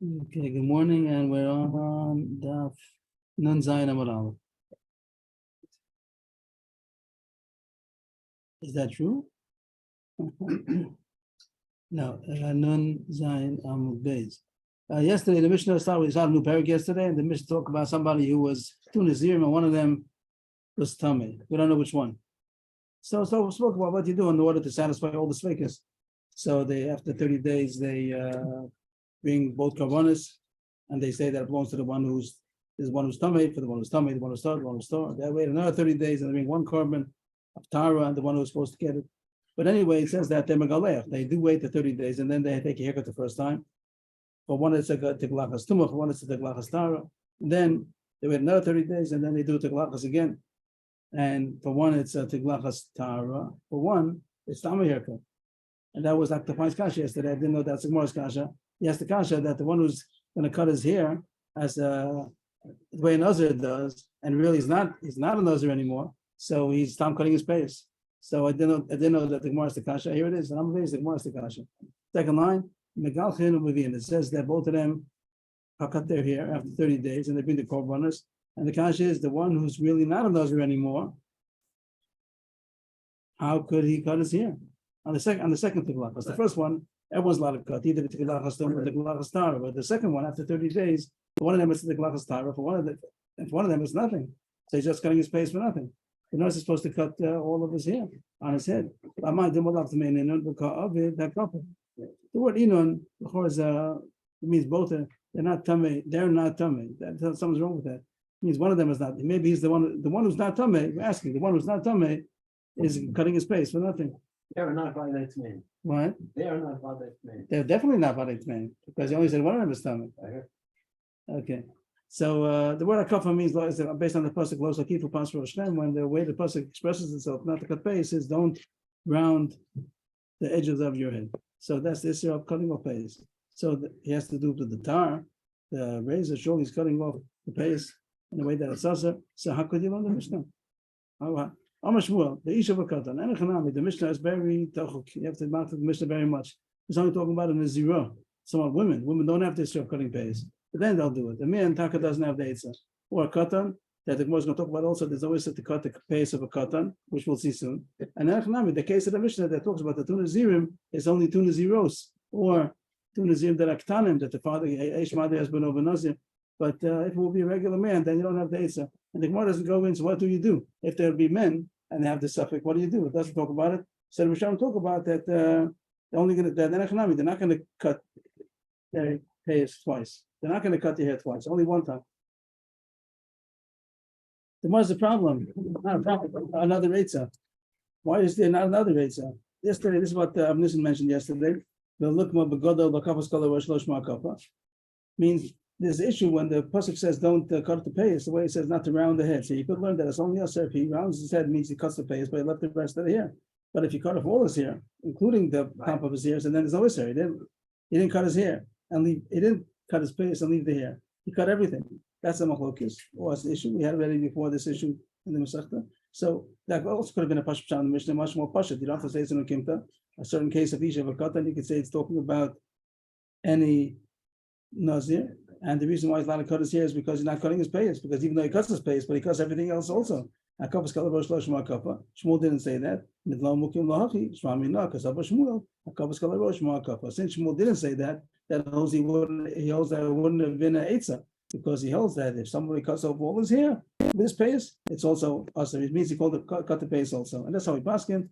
Okay, good morning, and we're on Daf Nun Zayin Amud Aleph. Is that true? No, Nun Zayin Amud Beis. Yesterday, the Mishnah started a new parak yesterday, and the Mishnah talked about somebody who was two Nazir, and one of them was Tamei. We don't know which one. So we spoke about what you do in order to satisfy all the sveikas. So they, after 30 days, they bring both karbonis, and they say that it belongs to the one who's tamei, for the one who's tamei, the one who's star, the one who's star. They wait another 30 days and they bring one carbon of tara and the one who's supposed to get it. But anyway, it says that they're megalech. They do wait the 30 days and then they take a haircut the first time. For one, it's a teglachas tumah. For one, it's a teglachas tara. Then they wait another 30 days and then they do teglachas again. And for one, it's a teglachas tara. For one, it's tamei haircut. And that was Dr. Fein's kasha yesterday. I didn't know that's Gemara's kasha. He asked the kasha that the one who's going to cut his hair as the way a nazir does, and really he's not a nazir anymore. So he's stopped cutting his pace. So I didn't know that the Gemara's the kasha. Here it is, and I'm amazed the Gemara's the kasha. Second line, it says that both of them cut their hair after 30 days, and they bring the korbanos. And the kasha is the one who's really not a nazir anymore. How could he cut his hair? On the second teglachas, the first one, everyone's allowed to cut, either the teglachas tumah or the teglachas tara. But the second one, after 30 days, one of them is the teglachas tara. For one of them, it's nothing. So he's just cutting his face for nothing. The nurse is supposed to cut all of his hair on his head. The word inon, of course, means both. They're not tamei. They're not tamei. Something's wrong with that. It means one of them is not. Maybe he's the one who's not tamei. We're asking the one who's not tamei is cutting his face for nothing. They are not violate men. What? They are not violate men. They're definitely not violate men because he only said one of them is tamei. Okay. So the word akafa means based on the pasuk lo sakifu pasuk Hashem. When the way the pasuk expresses itself, not to cut face, is don't round the edges of your head. So that's the issue of cutting off face. So he has to do with the tar, the razor. Surely he's cutting off the face in a way that it's also. So how could you learn the Mishnah? The issue of a katan. The Mishnah is very tachuk. You have to mark the Mishnah very much. It's only talking about in the zero. Some women. Women don't have the issue of cutting pays. But then they'll do it. The man taka doesn't have the eitzah. Or a katan, that the Gemara is going to talk about also. There's always to cut the pace of a katan, which we'll see soon. And the case of the Mishnah that talks about the two nazirim is only two naziros, or two nazirim that are ktanim, that the father, Mother has been over nazir. But if it will be a regular man, then you don't have the eitzah. And the Gemara doesn't go into what do you do if there be men and they have the suffix. What do you do? It doesn't talk about it. So the Mishnah talk about that. They're only going to. They're not going to cut their hair twice. They're not going to cut their hair twice. Only one time. Then what's the problem? Not a problem. Another eitzah. Why is there not another eitzah? Yesterday, this is what Avrohom mentioned yesterday. The lukma begodol b'kafas kol shlosh ma'akafa means. There's an issue when the pasuk says don't cut the payas, the way it says not to round the head. So you could learn that it's only us if he rounds his head means he cuts the payas, but he left the rest of the hair. But if you cut off all his hair, including the top of his ears, and then there's no hair, he didn't cut his hair and leave. He didn't cut his payas and leave the hair. He cut everything. That's a machlokes. Or the issue we had already before this issue in the Masechta. So that also could have been a pashut in the Mishnah, much more pashut. You don't have to say it's in a kimta. A certain case of Isha Vakatan, you could say it's talking about any nazir. And the reason why he's allowed to cut his hair is because he's not cutting his payas. Because even though he cuts his payas, but he cuts everything else also. Shmuel didn't say that. Since Shmuel didn't say that, that holds that it wouldn't have been an eitzah, because he holds that if somebody cuts off all his hair with his payas, it's also us. It means he called it cut the payas also, and that's how he paskin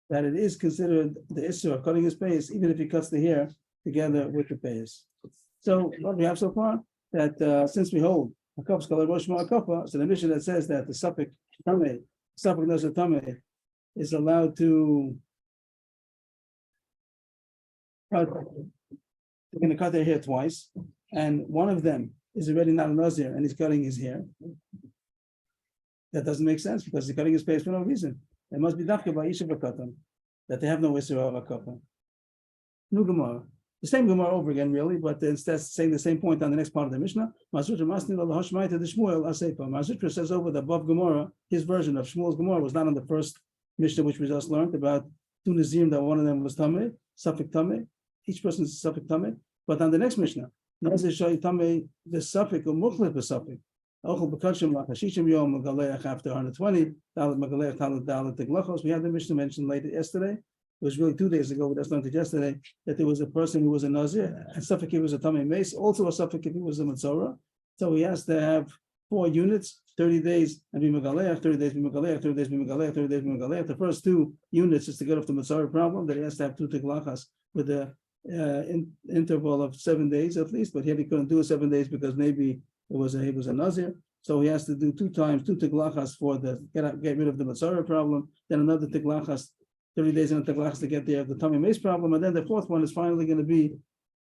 that it is considered the issue of cutting his payas, even if he cuts the hair together with the payas. So what we have so far, that since we hold a cup scholar Rosh Ma'akafa, so the mission that says that the suffix nazir tameh is allowed to they're going to cut their hair twice, and one of them is already not a nazir and he's cutting his hair. That doesn't make sense because he's cutting his face for no reason. It must be dafka by Isha Bakatan, that they have no issue of a kappa. New Gemara. The same Gemara over again, really, but instead saying the same point on the next part of the Mishnah. Mazitra says over the above Gemara, his version of Shmuel's Gemara was not on the first Mishnah, which we just learned about two Nazirim, that one of them was Tameh, Safik Tameh. Each person is Safik Tameh. But on the next Mishnah, Nazir Shayitame the suffix or Mukhlif the suffix. Ochel Bekachim Lakashishim Yom Megaleach after 120, Dalit Megaleach Dalit Dalit Tiglachos. We had the Mishnah mentioned later yesterday. It was really 2 days ago, but that's not yesterday, that there was a person who was a Nazir, and suffix he was a Tamei Mace, also a suffix if he was a Metzora. So he has to have 4 units, 30 days, and be Megaleach, 30 days be Megaleach, 30 days be Megaleach, 30 days be Megaleach. The first 2 units is to get off the Metzora problem, that he has to have 2 Tiglachas with a interval of 7 days at least, but here he couldn't do it 7 days because maybe he was a Nazir, so he has to do 2 times 2 tiglachas for the get rid of the Matzara problem, then another tiglachas, 30 days in a tiglachas to get the Tamei Mace problem, and then the 4th one is finally going to be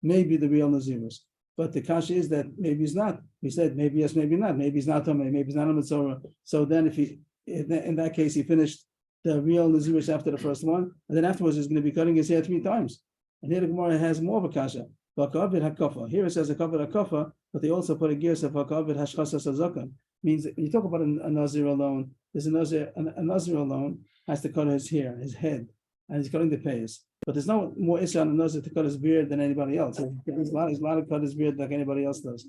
maybe the real Nazirus. But the kasha is that maybe he's not. He said maybe yes, maybe not. Maybe he's not Tamei, maybe he's not a Matzara. So then if he, in that case, he finished the real Nazirus after the first one, and then afterwards he's going to be cutting his hair 3 times. And here the Gemara has more of a kasha. Here it says a kavod hakafa, but they also put a gears of kavod hashchasas hazakan. Means that when you talk about a Nazir alone, there's a Nazir alone has to cut his hair, his head, and he's cutting the payas. But there's no more issue on a Nazir to cut his beard than anybody else. He's allowed to cut his beard like anybody else does.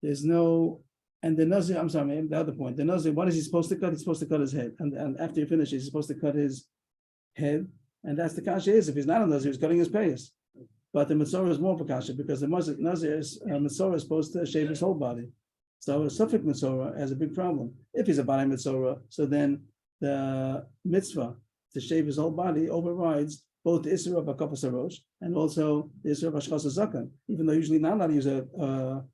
There's no, and the Nazir, I'm sorry, the other point, the Nazir, what is he supposed to cut? He's supposed to cut his head. And after he finishes, he's supposed to cut his head. And that's the kasha is, if he's not a Nazir, he's cutting his payas. But the Metzora is more kasha because the Nazir is Metzora is supposed to shave his whole body. So a suffix Metzora has a big problem. If he's a body Metzora, so then the mitzvah to shave his whole body overrides both the Isra of Akapas Harosh and also the Isra of Hashchas Zakan, even though usually not allowed to use a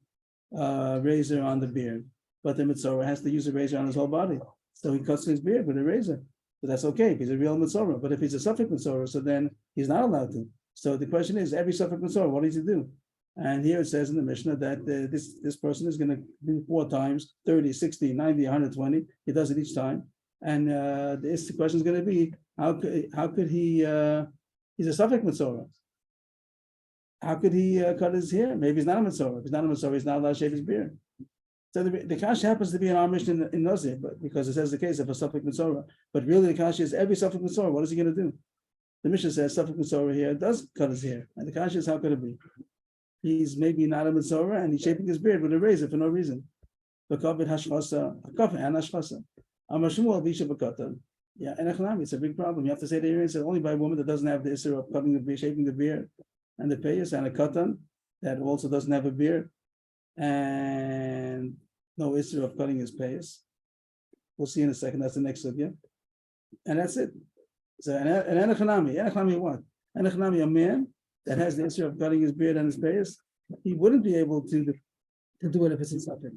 razor on the beard. But the Metzora has to use a razor on his whole body. So he cuts his beard with a razor. So that's okay if he's a real Metzora. But if he's a suffix Metzora, so then he's not allowed to. So the question is, every suffix Metzora, what does he do? And here it says in the Mishnah that this person is going to do 4 times, 30, 60, 90, 120. He does it each time. And the question is going to be, how could he, he's a suffix Metzora. How could he cut his hair? Maybe he's not a Metzora. If he's not a Metzora, he's not allowed to shave his beard. So the kasha happens to be in our Mishnah in Nazir, but because it says the case of a suffix Metzora. But really the kasha is every suffix Metzora, what is he going to do? The Mishnah says suffix Metzora here does cut his hair. And the kasha is, how could it be? He's maybe not a Metzora and he's shaping his beard with a razor for no reason. Bekavit hashchasa, akafa and hashchasa. Amashmuel bisha bekatan. Yeah, and it's a big problem. You have to say the area only by a woman that doesn't have the issue of cutting the beard, shaping the beard, and the payas, and a katan that also doesn't have a beard, and no issue of cutting his payas. We'll see in a second. That's the next sugya. And that's it. So an enechanami what? Enechanami, a man that has the issue of cutting his beard and his payas, he wouldn't be able to do it if it's in suffix.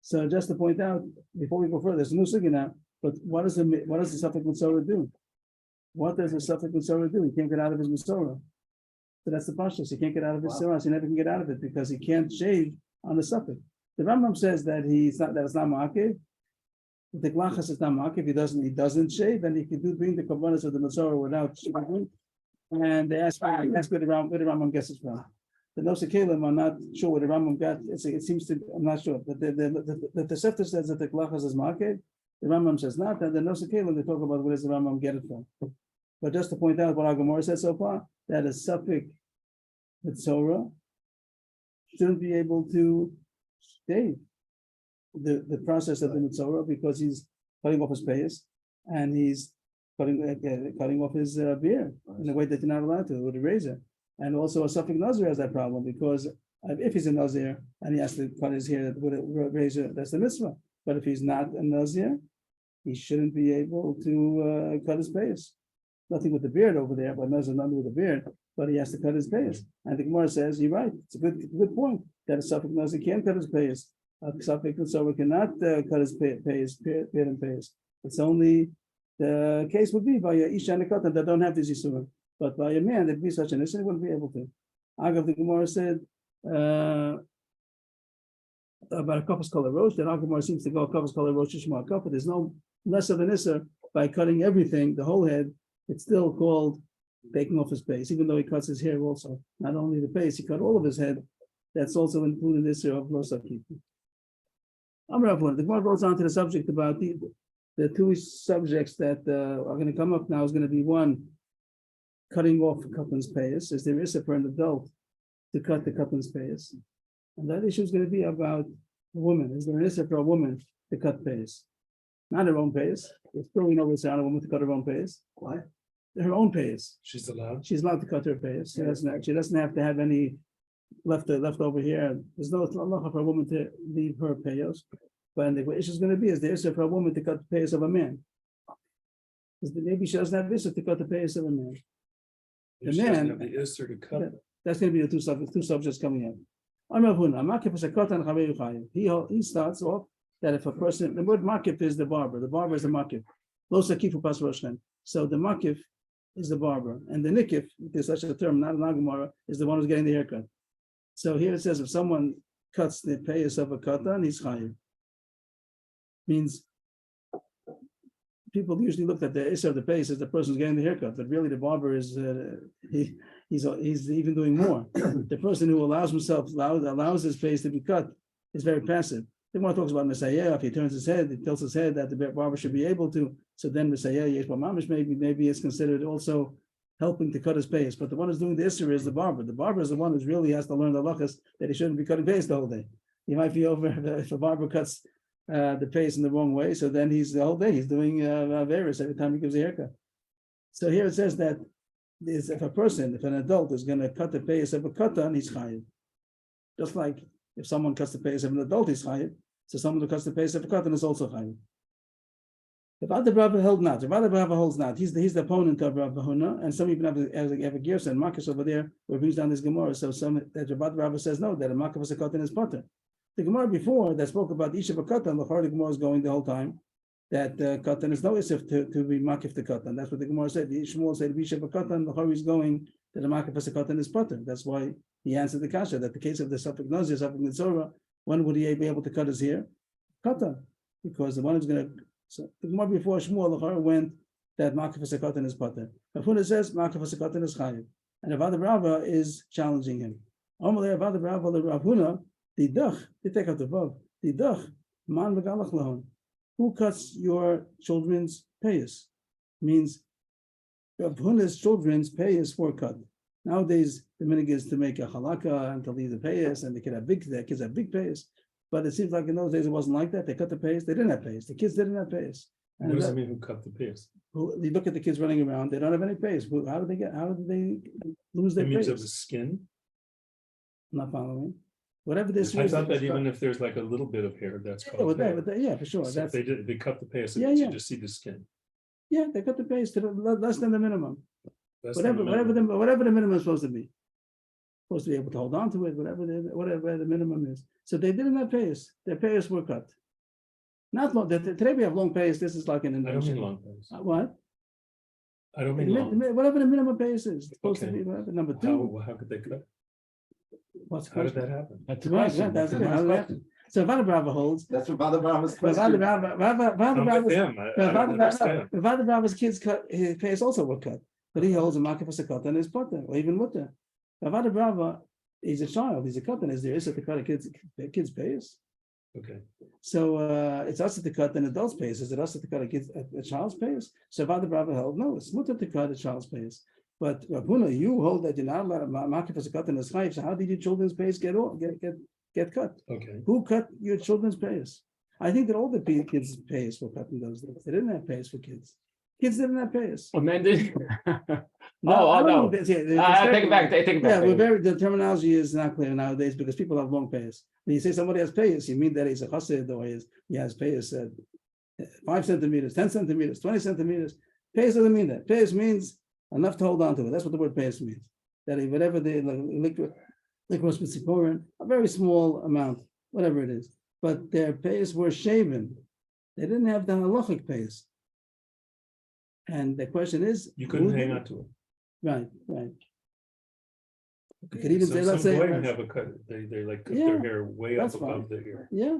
So just to point out, before we go further, there's a new sugya now. But what does the suffix Metzora do? What does the suffix Metzora do? He can't get out of his Metzora. So that's the pashtus. He can't get out of his Metzora. He never can get out of it because he can't shave on the suffix. The Rambam says that it's not ma'akev. The glachas is not ma'akev. He doesn't shave, and he can bring the kavanas of the Metzora without shaving. And they ask where the Rambam gets it from. The Nosei Kalim, I'm not sure where the Rambam got. It seems to. I'm not sure. But the Tosefta says that the glachas is ma'akev. The Rambam says not, and the Nosei Kalim, they talk about where does the Rambam get it from. But just to point out what our Gemara said so far, that a suffix Metzora shouldn't be able to shave the process of the Metzora because he's cutting off his payas and he's cutting off his beard in a way that you're not allowed to with a razor. And also a suffix Nazir has that problem because if he's a Nazir and he has to cut his hair with a razor, that's the mitzvah. But if he's not a Nazir, he shouldn't be able to cut his payas. Nothing with the beard over there, but Nazir nothing with the beard, but he has to cut his payas. And the Gemara says, you're right, it's a good point, that a suffix Nazir can't cut his payas. A suffix Metzora cannot cut his payas, beard and payas. It's only, the case would be by a Isha and a Katan that don't have this Yisura. But by a man, there'd be such an issue, he wouldn't be able to. Agav, the Gemara said, about a Kapas Kol Rosh, that Gemara seems to go Kapas Kol Rosh Shema Kapas. There's no less of an Isser by cutting everything, the whole head. It's still called taking off his face, even though he cuts his hair also. Not only the face, he cut all of his head. That's also included in the Isser of Losaki. The Gemara goes on to the subject about the 2 subjects that are going to come up now is going to be one, cutting off a couple of payas. Is there Isser for an adult to cut the kata's payas. And that issue is going to be about a woman. Is there an issue for a woman to cut payas? Not her own payas. It's probably no reason on a woman to cut her own payas. Why? Her own payas. She's allowed. She's allowed to cut her payas. She doesn't have to have any left over here. There's no law for a woman to leave her payos. But the issue is going to be is the issue for a woman to cut the payas of a man. Maybe she doesn't have issue to cut the payas of a man. The She doesn't man- have the issur to cut. That's going to be the two subjects coming in. He starts off that if a person, the word makif is the barber is the makif. So the makif is the barber, and the nikif, there's such a term, not an agamara, is the one who's getting the haircut. So here it says if someone cuts the payas of a katan, he's chayiv. Means people usually look at the issue of the payas as the person who's getting the haircut, but really the barber is he's even doing more. The person who allows his face to be cut is very passive. The one talks about Messiah, if he turns his head, he tilts his head that the barber should be able to. So then Messiah, maybe it's considered also helping to cut his pace. But the one who's doing the issur is the barber. The barber is the one who really has to learn the halachas that he shouldn't be cutting pace the whole day. He might be over if a barber cuts the pace in the wrong way. So then he's the whole day he's doing averis every time he gives a haircut. So here it says that if an adult is going to cut the pace of a katan, he's chayiv. Just like if someone cuts the pace of an adult, he's chayiv. So someone who cuts the pace of a katan is also chayiv. If Ad Rabba held not, if Ad Rabba holds not, he's the opponent of Rabba Huna, and some even have a Gersa and Marcus over there where brings down this Gemara. So some that Rabba says no, that a Marcus of a katan is potter. The Gemara before that spoke about each of a katan, the Gemara is going the whole time that katan is no isif to be makif the katan. That's what the Gemara said. The Shmuel said each of a katan, the Chari is going that the makif of a katan is potter. That's why he answered the kasha that the case of the Safek Nazir, Safek Nitzora, when would he be able to cut his hair? Katan, because the one who's going to. So the Gemara before Shmuel the Chari went that makif of a katan is potter. Rafuna says makif of a katan is chayiv, and Avad Rava is challenging him. Amalei Avad Rava the Ravuna. The dach, they take out the vav. The dach, man v'galach lahon. Who cuts your children's payas? Means Rav Huna's children's payas were cut. Nowadays, the minig is to make a halakha and to leave the payas, and their kids have big payas. But it seems like in those days it wasn't like that. They cut the payas. They didn't have payas. The kids didn't have payas. What does it mean who cut the pace? You look at the kids running around. They don't have any payas. How did they lose their It means of payas? the skin. I'm not following. Whatever this I is, thought that even if there's like a little bit of hair, that's yeah, called with hair. that, yeah, for sure. So if they cut the pace, Yeah, you yeah. just see the skin. Yeah, they cut the pace to less than the minimum. That's the Whatever minimum. the minimum is supposed to be. Supposed to be able to hold on to it, whatever the minimum is. So they didn't have pace. Their pace were cut. Not long. Today we have long pace. This is like an I don't invention. mean long pace. What? I don't mean long. Whatever the minimum pace is. It's supposed Okay. to be whatever. Number two. How could they cut? What's the How did question? that happen? That's a Right, question. yeah, that's That's a okay. How nice did that question. So Vada Brava holds. That's what Father Brahma's Vada question. I'm with them. I don't understand. Brava's kids cut, his pace also were cut. But he holds a market for Sakata and his potter, or even Mutta. Vada Brava, he's a child, he's a katan, is there is to cut a kid's pace. Okay. So it's us to cut an adult's pace. Is it us to cut a child's pace? So Vada Brava held, no, it's mutter to cut a child's pace. But Rabuna, you hold that you're not allowed to market for Sakata and his chayiv. So how did your children's pace get cut? Okay. Who cut your children's pace? I think that all the kids' pace were cut in those days. They didn't have pace for kids. Kids didn't have pace. Amended? No, I don't know. think it's- I take it back. I take it Yeah, back. the terminology is not clear nowadays because people have long pace. When you say somebody has pace, you mean that he's a chassid or he has pace 5 centimeters, 10 centimeters, 20 centimeters. Pace doesn't mean that. Pace means enough to hold on to it. That's what the word pace means. That whatever the liquid a very small amount, whatever it is. But their pace were shaven. They didn't have the halachic pace. And the question is, You couldn't who hang did- on to it. Right. You could even So say, let's some say, goyim have a cut. They like cut Yeah, their hair way up that's fine. above their ear. yeah.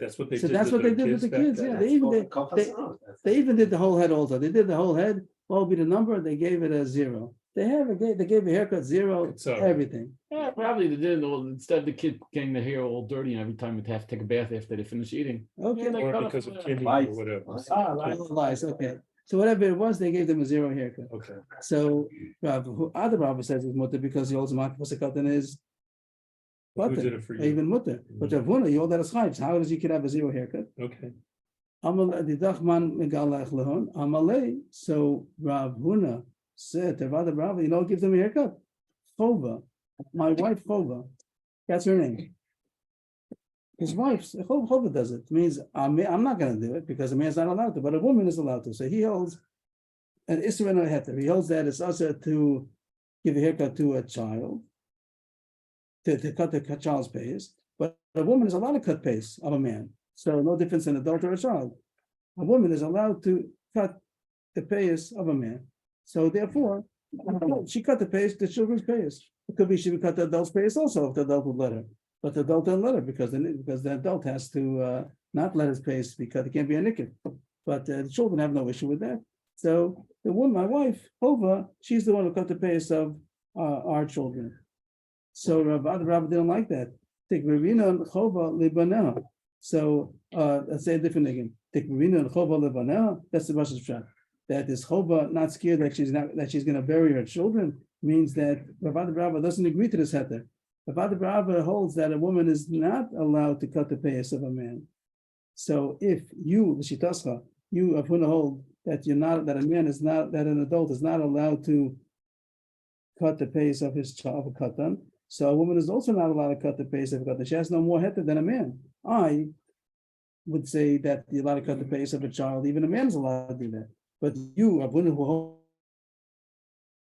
That's what they So did. that's to what they their did with the back kids. then. Yeah, That's they even called did. kafas. They even did the whole head also. They did the whole head. What would be the number? They gave it a 0. They gave a haircut 0, It's all right. everything. Yeah, probably they did. Well, instead of the kid getting the hair all dirty and every time they have to take a bath after they finish eating. Okay. they Or cut because off, of kidney or Lights. whatever. Lies. Okay. So whatever it was, they gave them a 0 haircut. Okay. So other Rabbi says it's mutter because he holds a market for Sakat and his Who Butter, did it for you? even mutter. But Rav Huna, you hold that as chayv. So how does he could have a zero haircut? Okay, Amalei. So Rav Huna said to Rav Rav, give them a haircut. Chova, my wife Chova, that's her name. His wife, Chova does it. Means I'm not going to do it because a man's not allowed to, but a woman is allowed to. So he holds an Isra and a Heter. He holds that it's also to give a haircut to a child, to cut the child's pays, but a woman is allowed to cut pays of a man. So no difference in an adult or a child. A woman is allowed to cut the pays of a man. So therefore, she cut the pays, the children's pays. It could be she would cut the adult's pays also if the adult would let her. But the adult didn't let her because the adult has to not let his pays be cut. It can't be a nicket. But the children have no issue with that. So the woman, my wife, Hova, she's the one who cut the pays of our children. So Rabbi didn't like that. Take Ravina and Chova Libaneha. So let's say a different again. Take Ravina and Chova Libaneha. That's the Rosh Hashanah. That is Chova not scared that she's going to bury her children means that Rabbi doesn't agree to this heter. Rabbi holds that a woman is not allowed to cut the payas of a man. So if you, the Shitascha, you are going to hold that you're not, that a man is not, that an adult is not allowed to cut the payas of his child, of a katan. So a woman is also not allowed to cut the payas of a katan. She has no more heter than a man. I would say that you're allowed to cut the payas of a child. Even a man is allowed to do that. But you, a woman who holds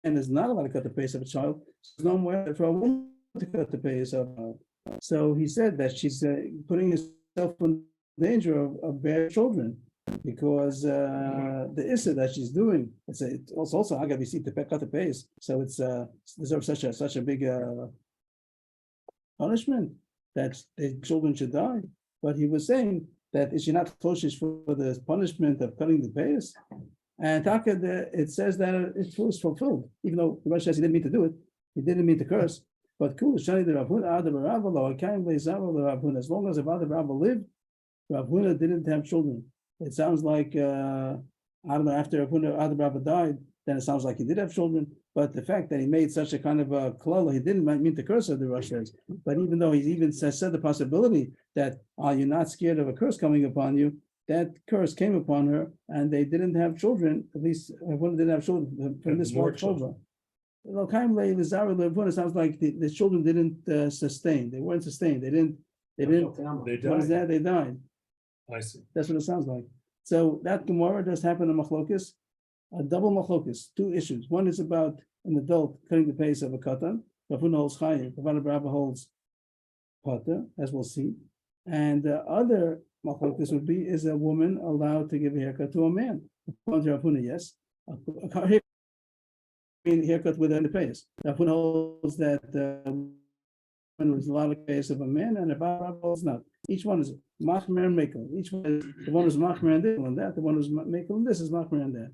and is not allowed to cut the payas of a child, there's no more heter for a woman to cut the payas of. So he said that she's putting herself in danger of bearing children. Because the issa that she's doing, it's also agabisi to cut the pace, so it's deserves such a big punishment that the children should die. But he was saying that is she not kosher for the punishment of cutting the pace? And Taka, it says that it was fulfilled, even though the Rosh says he didn't mean to do it, he didn't mean to curse. But cool, Shani the Rav Huna, Adam Rav Lo, Akaim Leizaro the Rav Huna. As long as the Rav lived, Rav Huna didn't have children. It sounds like I don't know. After Rabbi died, then it sounds like he did have children. But the fact that he made such a kind of a klala, he didn't mean to curse her, the Rosh says. But even though he even said the possibility that you're not scared of a curse coming upon you, that curse came upon her, and they didn't have children. At least one didn't have children from this more children. It sounds like the children didn't sustain. They weren't sustained. They didn't. they What is died. that? They died. I see. That's what it sounds like. So that Gemara does happen in Machlokis, a double Machlokis, two issues. One is about an adult cutting the pace of a katan. Rav Huna holds chayim. Rav holds potter, as we'll see. And the other Machlokis would be, is a woman allowed to give a haircut to a man? According to Rav Huna, yes. A haircut within the pace. Rav Huna holds that woman was allowed to pace of a man, and Rav holds not. Each one is machmer and mekel. Each one is, the one who's machmer and this and that. The one who's mekel and this is machmer and that.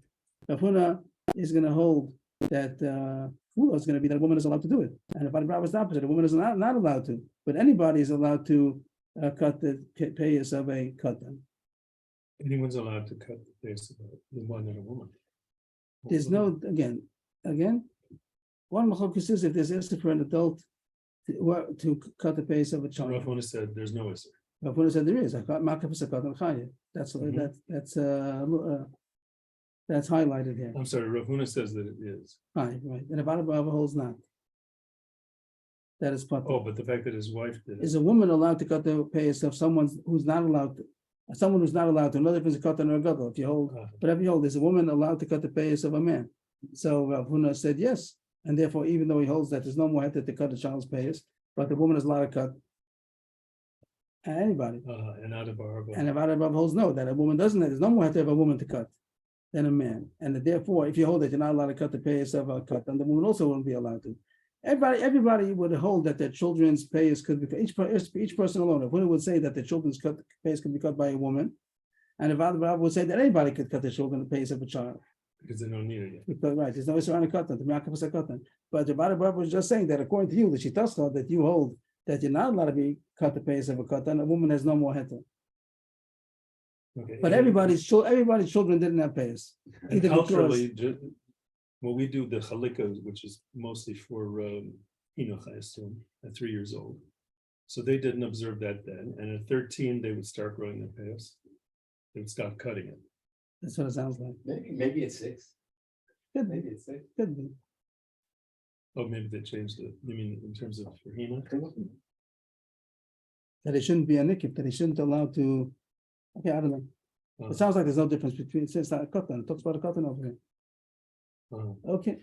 Rav Huna is going to hold that Fula is going to be that a woman is allowed to do it, and if Rav is the opposite, a woman is not allowed to. But anybody is allowed to cut the payas of a katan. Anyone's allowed to cut the face of the one and a woman. There's no again. One machlokes is if there's issue for an adult to cut the pace of a child. Rav Huna said there's no issue. Rav Huna said there is. That's highlighted here. I'm sorry, Rav Huna says that it is. Right. And Avada holds not. That is part. Oh, but the fact that his wife did it. Is a woman allowed to cut the pace of someone who's not allowed to? Someone who's not allowed to. Another difference is cut on a gadol. If you hold, whatever you hold, is a woman allowed to cut the pace of a man? So Rav Huna said yes, and therefore, even though he holds that there's no more heter to cut the child's pace, but the woman is allowed to cut anybody. And out of our And Avada holds no, that a woman doesn't. There's no more heter of a woman to cut than a man, and therefore, if you hold that you're not allowed to cut the pace of a cut, then the woman also wouldn't be allowed to. Everybody would hold that their children's pace could be each person alone. If one would say that the children's pace could be cut by a woman, and if Avada would say that anybody could cut the children's pace of a child. because they don't need it yet. Because, right, there's no issue around a katan, the Miyakaf a katan. But the Bada was just saying that according to you, the Shitascha, that you hold that you're not allowed to be cut the pace of a katan, a woman has no more heter. Okay. But everybody's children didn't have pace. And culturally, well, we do the chalikas, which is mostly for Enoch, I assume, at 3 years old. So they didn't observe that then, and at 13, they would start growing their payas. They would stop cutting it. That's what it sounds like. Maybe it's 6. Could be, Maybe it's 6. could be. Oh, maybe they changed it. You mean in terms of Rahina? That it shouldn't be a nikif, that he shouldn't allow to, okay, I don't know. Oh, It sounds like there's no difference between, it says that a katan, it talks about a katan over here. oh, Okay.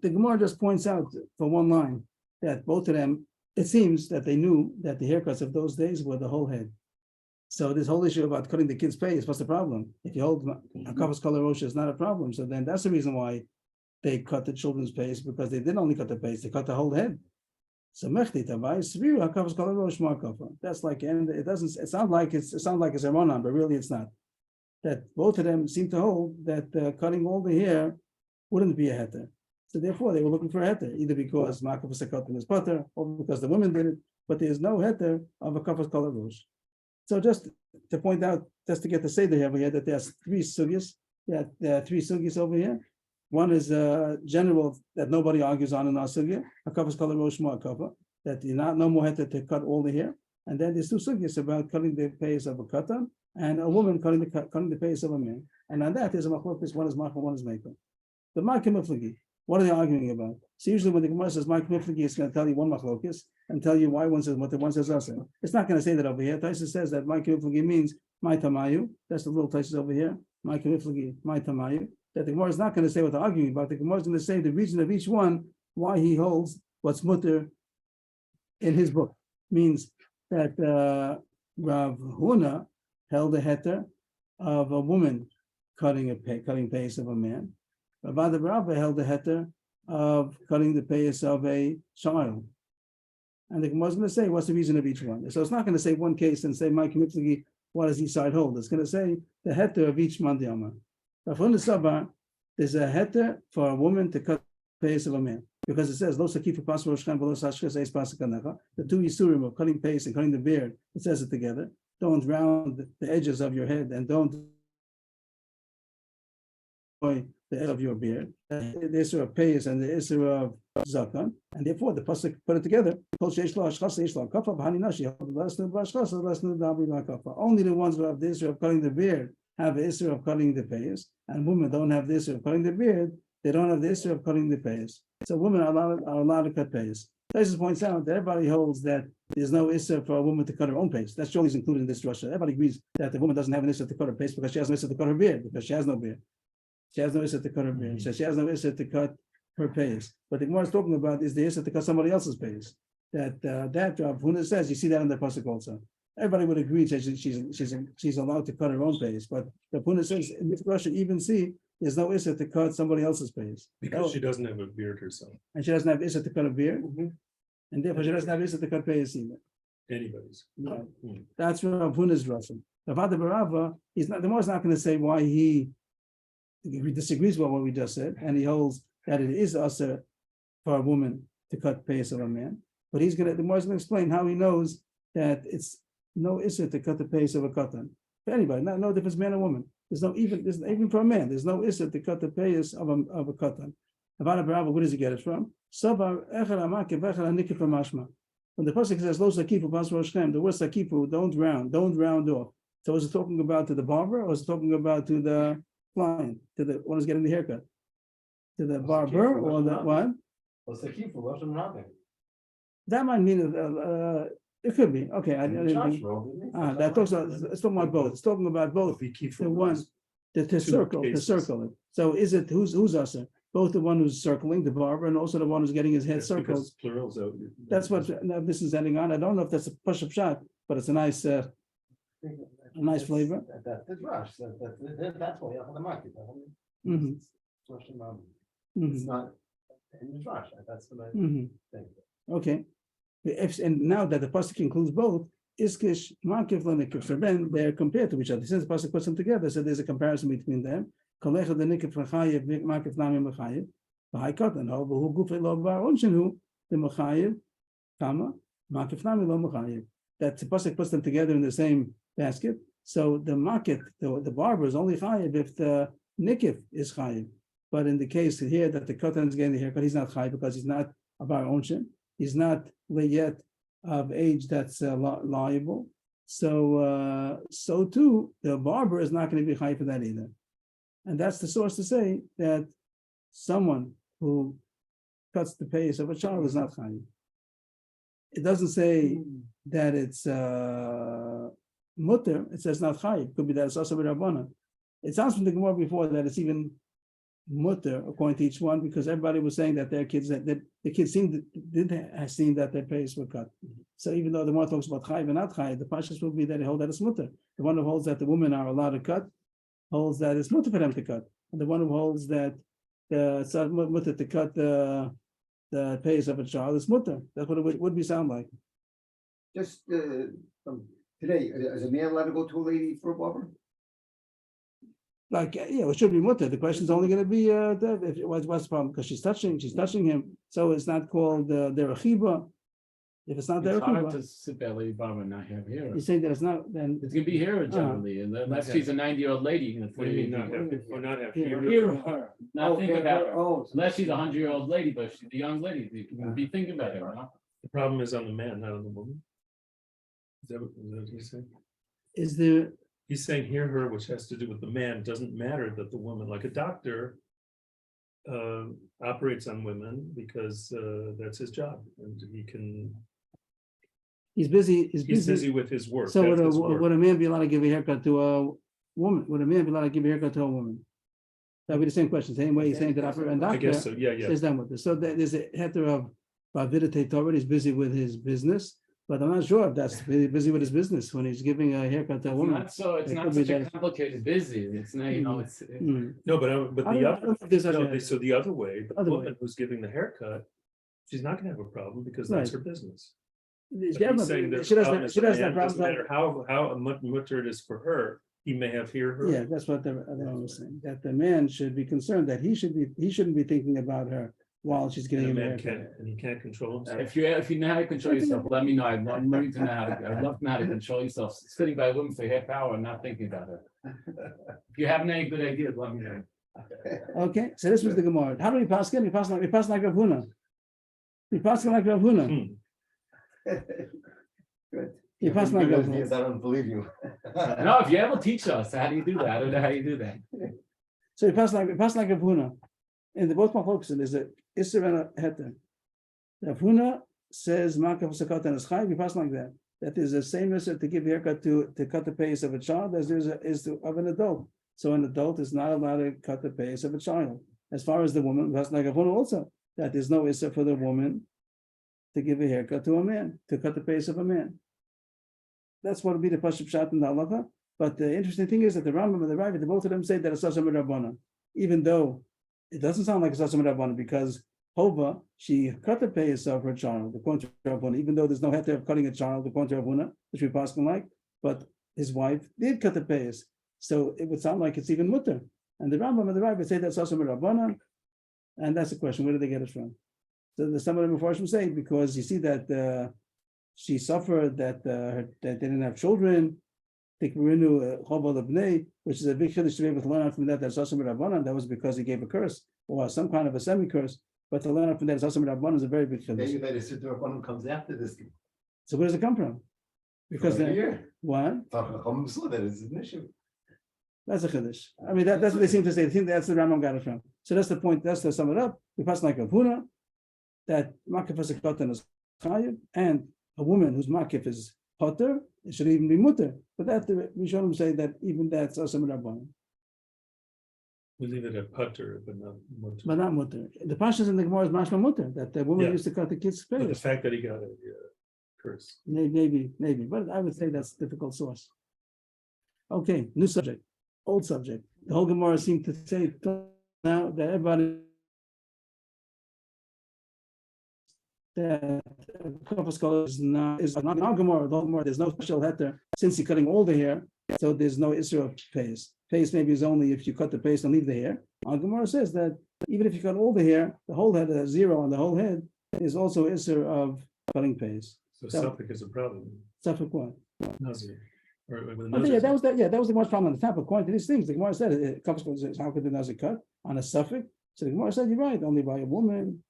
The Gemara just points out for one line that both of them, it seems that they knew that the haircuts of those days were the whole head. So this whole issue about cutting the kid's face, what's the problem? If you hold a kafas color rosh is not a problem. So then that's the reason why they cut the children's face, because they didn't only cut the face, they cut the whole head. So mechti tavai sviru hakavas color rosh markafa. That's like, and it doesn't, it sounds like it's a Ramonan, but really it's not. That both of them seem to hold that cutting all the hair wouldn't be a heter. So therefore, they were looking for a heter, either because makafas cut is butter, or because the women did it. But there is no heter of a kafas color rosh. So just to point out, just to get the seder over here, that there's 3 sugyas. There are 3 sugyas over here. One is general that nobody argues on in our sugya, a kafas color rosh ma'akava, that you no more heter to cut all the hair. And then there's 2 sugyas about cutting the face of a katan and a woman cutting the face of a man. And on that is a machlokes, one is machal, one is mekel. The ma'akim miflagi, what are they arguing about? So usually when the Gemara says ma'akim miflagi, it's going to tell you one machlokes and tell you why one says what, one says also. It's not going to say that over here. Taisa says that ma'akim miflagi means my tamayu. That's the little Taisa over here. Ma'akim miflagi, my tamayu. That the Gemara is not going to say what they're arguing about. The Gemara is going to say the reason of each one, why he holds what's mutter in his book. Means that Rav Huna held a heter of a woman cutting face of a man. Rav Rabba held a heter of cutting the face of a child. And the Gemara is going to say what's the reason of each one. So it's not going to say one case and say my committee, what does each side hold? It's going to say the heter of each mandiyama. Rav Huna Sabar, there's a heter for a woman to cut the face of a man. Because it says, the 2 Yisurim of cutting face and cutting the beard, it says it together. Don't round the edges of your head and don't the edge of your beard. The issue of payas and the issue of zakan, and therefore the pasuk put it together. Only the ones who have the issue of cutting the beard have the issue of cutting the payas, and women don't have the issue of cutting the beard. They don't have the issue of cutting the payas. So women are allowed to cut payas. This points out that everybody holds that there's no issue for a woman to cut her own pace. That's surely included in this Russia. Everybody agrees that the woman doesn't have an issue to cut her pace because she has no issue to cut her beard, because she has no beard. She has no issue to cut her beard. So she has no issue to cut her pace. But the Gemara is talking about is the issue to cut somebody else's pace. That Rav Huna says, you see that in the pasuk also. Everybody would agree that she's allowed to cut her own pace. But Rav Huna says in this Russia, even see there's no issue to cut somebody else's pace. Because she doesn't have a beard herself. And she doesn't have issue to cut a beard. And therefore she doesn't have issue to cut pace either. Anybody's. Right. That's Rav Huna's Russia. Rav Barava, the Gemara is not going to say why he disagrees with what we just said, and he holds that it is also for a woman to cut pace of a man. But the Gemara is going to explain how he knows that it's no issue to cut the pace of a katan. For anybody, no difference man or woman. There's even for a man, there's no issue to cut the pace of a katan. Rav Barava, where does he get it from? When the pasuk says "Lo sakifu bas roshchem," the word sakifu, don't round off. So is it talking about to the barber, or is it talking about to the client, to the one who's getting the haircut, to the barber, or the what? That might mean it could be okay. That talks about it's talking about both. It's talking about both. The one to circle it. So is it who's usher? Both the one who's circling, the barber, and also the one who's getting his head circled. Plurals out. That's what this is adding on. I don't know if that's a push-up shot, but it's a nice flavor. That's Rush. That's why you have the market. It's not in the Rush. That's what I think. Okay. And now that the pasuk includes both, iskish, markiv, lenikif, so then they're compared to each other. Since the pasuk puts them together, so there's a comparison between them. Kolecha the nikif mechayev, markiv nami mechayev, v'hai katan, who gufay lo bar onshenu, the mechayev, kama, markiv nami lo mechayev. That the pasuk puts them together in the same basket. So the market, the barber is only chayev if the nikif is chayev. But in the case here that the katan is getting the haircut, he's not chayev because he's not a bar onshin. He's not yet of age that's liable. So too, the barber is not going to be high for that either. And that's the source to say that someone who cuts the pace of a child is not high. It doesn't say that it's mutter, it says not high. It could be that it's also Rabbana. It sounds from the Gemara before that it's even mutter according to each one, because everybody was saying that their kids that the kids did have seen that their pace were cut. So even though the one talks about chayiv and not chayiv, the pashas will be that they hold that it's mutter. The one who holds that the women are allowed to cut holds that it's mutter for them to cut, and the one who holds that it's not mutter to cut the pace of a child is mutter. That's what it would be sound like. Just today, is a man allowed to go to a lady for a barber? Like, yeah, it should be mutter. The question's only going to be what's the problem? Because she's touching him, so it's not called derachiba. If it's not It's hard derachiba, to sit there, lady barber, and not have hair. you're saying that it's not. Then It's gonna be hair generally, unless she's a 90-year-old lady. What do you mean not have, or not have Yeah. here? Hear her, not think about her. Oh, Unless she's a 100-year-old lady, but if she's a young lady, you can be thinking about her, huh? The problem is on the man, not on the woman. Is that what he's saying? is there? He's saying hear her, which has to do with the man. Doesn't matter that the woman, like a doctor, operates on women because that's his job, and he can. He's busy. He's busy with his work. So That's his work. would a man be allowed to give a haircut to a woman? Would a man be allowed to give a haircut to a woman? That'd be the same question. Same way you're saying that operator and I doctor guess so. Yeah. says that with this. So there's a heter of Bavidate Torah. He's busy with his business, but I'm not sure if that's busy with his business when he's giving a haircut to a woman. Not so, it's It not could be such a that- complicated busy. It's not, it's. Mm. No, but I the don't know other, if there's no, a- so the other way, the Other way. woman who's giving the haircut, she's not gonna have a problem because Right. that's her business. She But he's doesn't saying that she the doesn't problem is she the doesn't man, have doesn't problems. matter how mutter it is for her, he may have hear her. Yeah, that's what the other one was saying. That the man should be concerned that he shouldn't be thinking about her while she's And getting a him a man haircut. can't, and he can't control himself. If you know how to control yourself, let me know. I'd love to know I'd love to know how to control yourself, sitting by a woman for half hour and not thinking about her. If you have any good ideas, let me know. Okay, so this was the Gemara. How do we pass it? We pass like Rav Huna. We pass like Rav Huna. Good. We pass like Rav Huna. I don't believe you. No, if you ever teach us, how do you do that? I don't know how you do that. So we pass like Rav Huna. In the both Machlokas, there's a Isser and a Heter. Rav Huna says Makav Sakat and Eschai. We pass like that. That is the same Isser to give haircut to cut the pace of a child as there is of an adult. So an adult is not allowed to cut the pace of a child. As far as the woman, we pass like Rav Huna also. That there's no Isser for the woman to give a haircut to a man, to cut the pace of a man. That's what would be the Pashup Shat in the halacha. But the interesting thing is that the Rambam and the Ravid, both of them say that it's Asam Rabbana, even though it doesn't sound like it's Asam Rabbana, because Hova, she cut the pace of her child, according to Rabbana, even though there's no heter of cutting a child, according to Rabbana, which we pass him like, but his wife did cut the pace. So it would sound like it's even mutter. And the Rambam and the Ravid say that's Asam Rabbana, and that's the question, where did they get it from? So the some of the Mefarshim say because you see that she suffered that that they didn't have children, which is a big chiddush to be able to learn out from that. That's Asam Rabbanan. That was because he gave a curse or some kind of a semi-curse. But to learn out from that, Asam Rabbanan is a very big Maybe chiddush. that is the one comes after this. So where does it come from? Because From then here. what? That is an issue. That's a chiddush. I mean, that's what they seem to say. They think that's the Rambam got it from. So that's the point. That's to sum it up. We pass like a Huna that makif is a katan is chayiv, and a woman whose makif is potter, it should even be mutter. But that we should them say that even that's asam rabbanan, We leave it at putter, but not mutter. but not mutter. The pashas in the Gemara is mashma mutter, that the woman Yeah. used to cut the kid's But the face. fact that he got a curse. Maybe, but I would say that's a difficult source. Okay, new subject, old subject. The whole Gemara seemed to say now that everybody that Kafas Kol is not Gemara. The whole Gemara, there's no special heter since you're cutting all the hair, so there's no issue of pace. Pace maybe is only if you cut the pace and leave the hair. Gemara says that even if you cut all the hair, the whole head, a zero on the whole head, is also issue of cutting pace. So So- Suffolk is a problem. Suffolk what? Nazir. Or with Oh, yeah, Nazir. that was the most problem on the top. According to these things, the Gemara said it comes from how could the nazir cut on a suffix? So the Gemara said you're right, only by a woman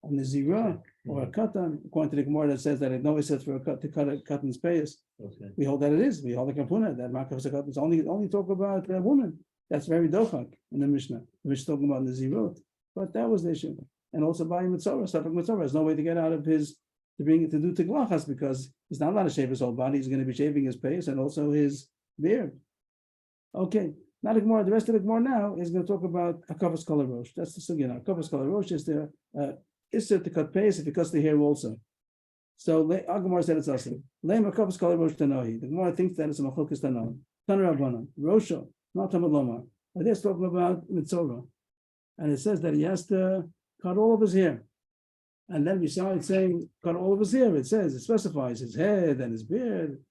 a nazira or a katan, according to the Gemara that says that it no isser for a cut to cut a katan's payas. Okay. We hold that it is. We hold the kapuna that makaf zakat is only talk about a woman. That's very dochak in the Mishnah. The Mishnah talking about nazirot, but that was the issue. And also by mitzvah, safek mitzvah, there's no way to get out of his to bring it to do tiglachas because he's not allowed to shave his whole body. He's going to be shaving his payas and also his beard. Okay. Now the Gemara, the rest of the Gemara now is going to talk about a kavas color rosh. That's the sugya now. Kavas color rosh is the isser to cut payas if he cuts the hair also. So our Gemara said it's also. Lema kavas color rosh tanohi. The Gemara thinks that it's a machlokas tanohi. Tanarabana rosho not tamaloma. But they're talking about mitzvah, and it says that he has to cut all of his hair. And then besides saying cut all of his hair, it specifies his head and his beard.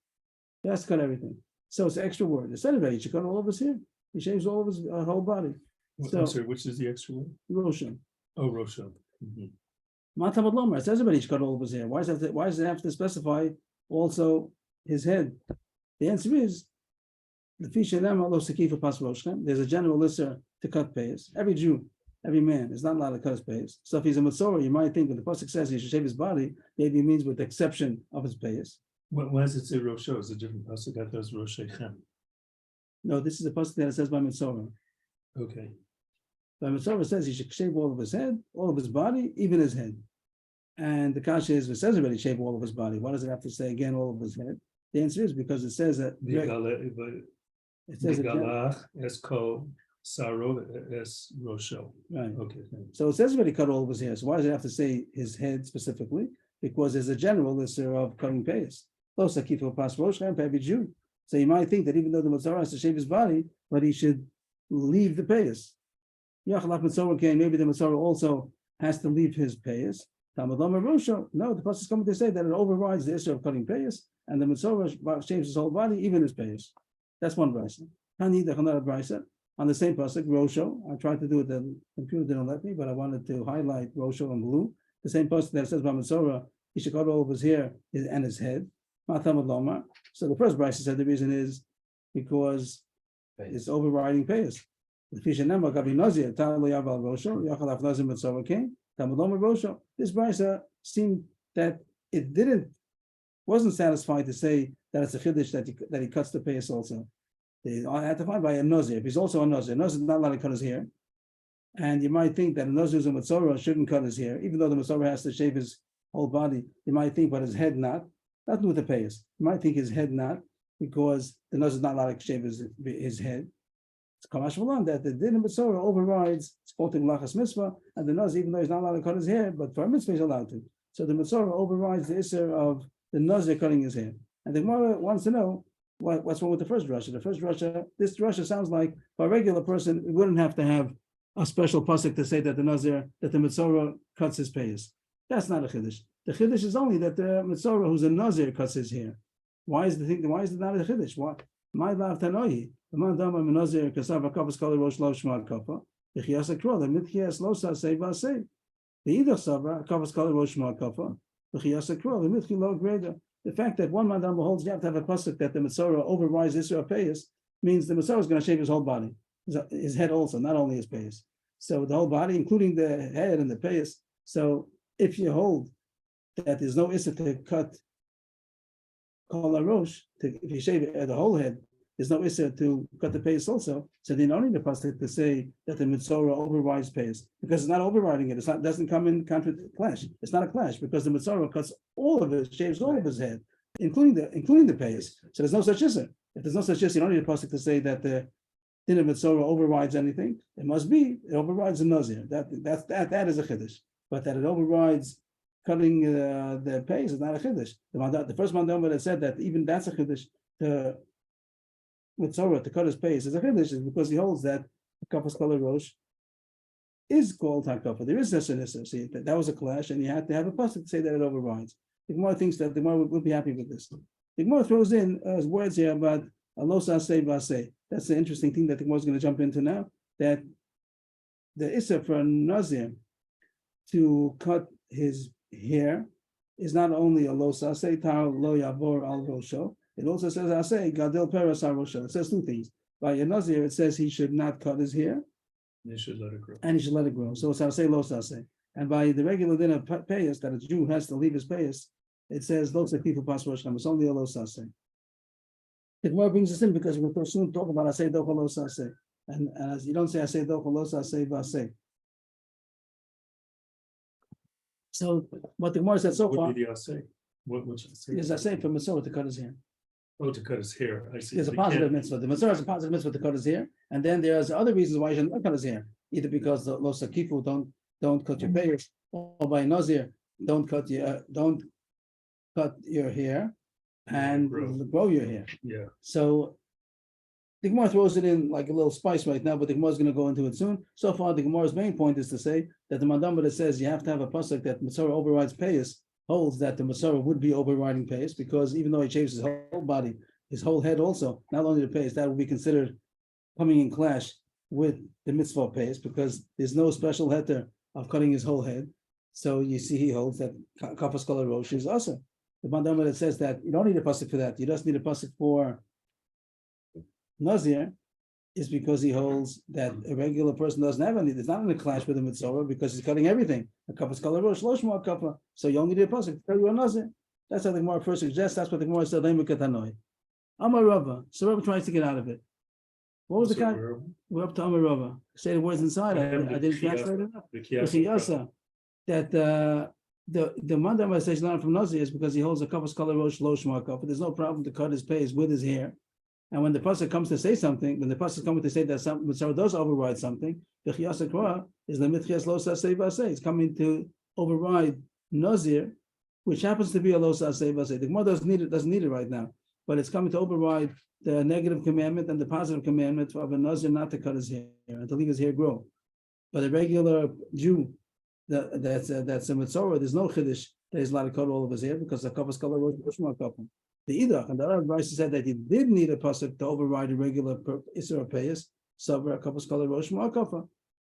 He has to cut everything. So it's an extra word. It said that he should cut all of his hair. He shaves all of his whole body. So, I'm sorry, which is the extra one? Roshan. Oh, Roshan. Mhm. Matamad Lomar. It says everybody should cut all of his hair. Why does it have to specify also his head? The answer is there's a general lister to cut payas. Every Jew, every man is not allowed to cut his payas. So if he's a Matzorah, you might think when the pasuk says he should shave his body, maybe it means with the exception of his payas. Why does it say Rosho? Is a different pasuk? I thought it was Roshechem. No, this is a pasuk that it says by Matzorah. Okay. By Matzorah says he should shave all of his head, all of his body, even his head. And the kasha is, it says already shave all of his body. Why does it have to say again all of his head? The answer is because it says that it says Galach es ko saro es Rosho. right. Okay. So it says already cut all of his hair. So why does it have to say his head specifically? Because there's a general list of cutting payas. So you might think that even though the Matzorah has to shave his body, but he should leave the payas. Maybe the Matzorah also has to leave his payas. No, the pasuk is coming to say that it overrides the issue of cutting payas, and the Matzorah shaves his whole body, even his payas. That's one brisa. On the same pasuk, Rosho. I tried to do it, the computer didn't let me, but I wanted to highlight Rosho in blue. The same pasuk that says by Matzorah, he should cut all of his hair and his head. So the first brisa said the reason is because it's overriding payas. This brisa seemed that it wasn't satisfied to say that it's a chiddush that he cuts the payas also. I had to find by a nazir. If he's also a nazir is not allowed to cut his hair. And you might think that a nazir who's a Matzorah shouldn't cut his hair, even though the Matzorah has to shave his whole body. You might think, but his head not. Nothing with the payas. You might think his head not, because the nazir is not allowed to shave his head. It's Kamash Malan that the din of Matzorah overrides, it's called Lachas Mitzvah, and the nazir, even though he's not allowed to cut his hair, but for a mitzvah he's allowed to. So the Matzorah overrides the isser of the nazir cutting his hair. And the Gemara wants to know what's wrong with the first drasha. The first drasha, this drasha sounds like for a regular person, we wouldn't have to have a special pasuk to say that the nazir, that the Matzorah cuts his payas. That's not a chiddush. The chiddush is only that the Matzorah who's a nazir cuts his hair. Why is it not a chiddush? Why? My lav tanohi. The man dama nazir kasav akapas kol rosh lo shmar kafa. V'chias akro the mitchias lo sa say ba say. The idach sabra akapas kol rosh shmar kafa. V'chias akro the mitchi lo greda. The fact that one man dama holds you have to have a pasuk that the Matzorah overrides Israel payas means the Matzorah is going to shave his whole body, his head also, not only his payas. So the whole body, including the head and the payas. So if you hold that there's no issue to cut kol harosh, if you shave the whole head, there's no issue to cut the payas also. So they don't need the pasuk to say that the Matzorah overrides payas, because it's not overriding it. It doesn't come in clash. It's not a clash because the Matzorah cuts all of it, shaves all of his head, including the payas. So there's no such issue. If there's no such issue, you don't need a pasuk to say that the din of Matzorah overrides anything. It must be it overrides the nazir. That is a chiddush. But that it overrides cutting the payas is not a chiddush. The first mandam that said that even that's a chiddush. The Matzorah to cut his payas is a chiddush, is because he holds that kapas kol rosh is called hakafa. There is such an issue. See, that was a clash, and you had to have a pasuk to say that it overrides. The Gemara thinks that the Gemara will be happy with this. The Gemara throws in words here about alosa say basay. That's the interesting thing that the Gemara is going to jump into now. That the issa for a nazir to cut his hair is not only alosa say tar lo yavor al rosho. It also says asay gadil peras al rosho. It says two things. By a nazir, it says he should not cut his hair. You should let it grow. And he should let it grow. So it's asay lo asay. And by the regular din of payas, that a Jew has to leave his payas, it says, those are people pass Rosh Hashanah. It's only a lo sase. The Gemara brings us in because we're going to soon talk about asay docha lo sase. And as you don't say asay docha lo sase v'asay. So what the Gemara said so far What did he say? What should I say? is asay for Masorah to cut his hair. Oh, to cut his hair. I see. There's a They positive can't- mitzvah. The Masorah is a positive mitzvah to cut his hair, and then there's other reasons why you shouldn't cut his hair. Either because the lo sakifu don't cut your payers, or by nazir don't cut your hair and grow your hair. Yeah, So the Gemara throws it in like a little spice right now, but the Gemara is going to go into it soon. So far, the Gemara's main point is to say that the Madamba that says you have to have a pasuk that Masorah overrides payas holds that the Masorah would be overriding payas, because even though he shaves his whole body, his whole head also, not only the payas, that would be considered coming in clash with the mitzvah of payas, because there's no special heter of cutting his whole head. So you see, he holds that kafas kol rosh is also. The Madamba that says that you don't need a pasuk for that, you just need a pasuk for nazir, is because he holds that a regular person doesn't have any. There's not in a clash with the mitzvah because he's cutting everything. A kafas kol rosh, losh more kappa. So you only need a pasuk to tell you a nazir. That's how the Gemara first suggests. That's what the Gemara said. Amar Rava. So Rava tries to get out of it. What was the So kind? we're- We're up to Amar Rava. Say the words inside. I didn't translate it. the The kiyasa- Chiyasa, that the Mandam says not from Nazir is because he holds a kafas kol rosh lo shma kappa. There's no problem to cut his payas with his hair. And when the pasuk comes to say something, when the pasuk comes to say that some mitzvah does override something, the Chiyasa Kra is the mitchias lo sasei v'asei. It's coming to override Nazir, which happens to be a lo sasei v'asei. The Gemara doesn't need it right now, but it's coming to override the negative commandment and the positive commandment of a Nazir not to cut his hair and to leave his hair grow. But a regular Jew that's a mitzvah, there's no chiddush that he's allowed to cut all of his hair because the kafas kol rosh shma kappa. The idach and the other advice said that he did need a pasuk to override a regular isra of payas, sabra kafas kol rosh shma kappa.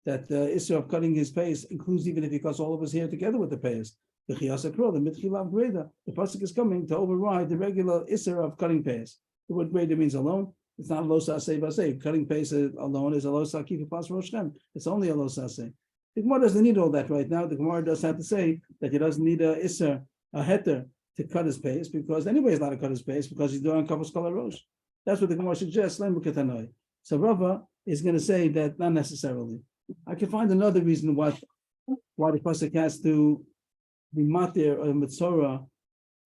That the isra of cutting his payas includes even if he cuts all of his hair together with the payas. The chiyasa kro, the mitchilav greda, the pasuk is coming to override the regular isra of cutting payas. The word greda means alone. It's not a lo sasei v'asei. Cutting payas alone is a lo sakif pas roshem. It's only a lo sasei. The Gemara doesn't need all that right now. The Gemara does have to say that he doesn't need a isser, a heter, to cut his pace, because anyway he's not to cut his pace because he's doing kafas kol rosh. That's what the Gemara suggests. So Rava is going to say that not necessarily. I can find another reason why the pasuk has to be matir or mitzora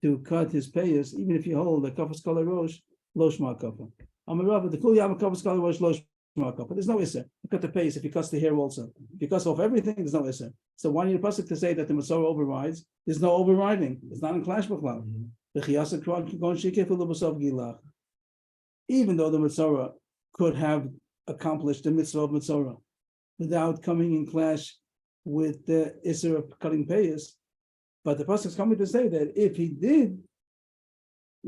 to cut his payas, even if you hold a kafas kol rosh lo shma kappa. Rava, the kul yam kafas kol rosh lo shma kappa. There's no isser. You cut the payas if he cuts the hair also. If he cuts off everything, there's no isser. So why need a pasuk to say that the mitzora overrides? There's no overriding. It's not in clash b'chlal. The chiyasa kron gon shikefu l'basov gilach. Even though the mitzora could have accomplished the mitzvah of mitzora without coming in clash with the isser of cutting payas, but the pasuk is coming to say that if he did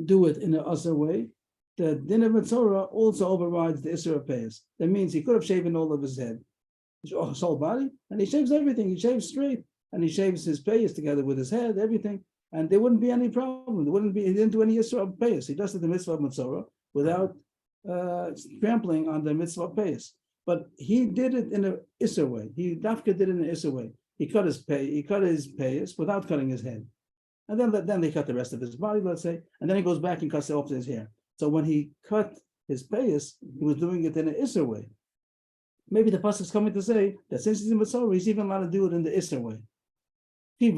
do it in an usher way, the din of mitzora also overrides the isser of payas. That means he could have shaven all of his head, his whole body, and he shaves everything. He shaves straight, and he shaves his payas together with his head, everything, and there wouldn't be any problem. There wouldn't be. He didn't do any isser of payas. He just did the mitzvah of mitzora without trampling on the mitzvah of payas. But he did it in an isser way. He dafka did it in an isser way. He cut his payas without cutting his head, and then they cut the rest of his body, let's say, and then he goes back and cuts off his hair. So when he cut his payas, he was doing it in an isser way. Maybe the pasuk is coming to say that since he's in mitzvah, he's even allowed to do it in the isser way. The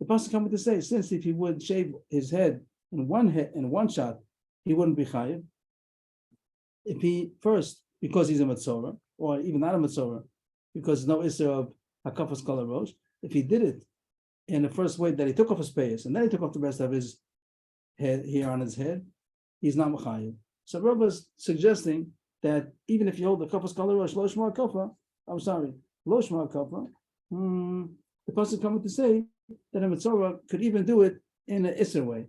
pasuk is coming to say, since if he would shave his head in one shot, he wouldn't be chayiv. If he first, because he's a mitzvah, or even not a mitzvah, because there's no isser of hakafas kol rosh, if he did it in the first way that he took off his payas and then he took off the rest of his head here on his head, he's not mechayiv. So Rabbi is suggesting that even if you hold the kafas kol rosh lo shma kafa, lo shma kafa, the person coming to say that a mitzvah could even do it in an isser way.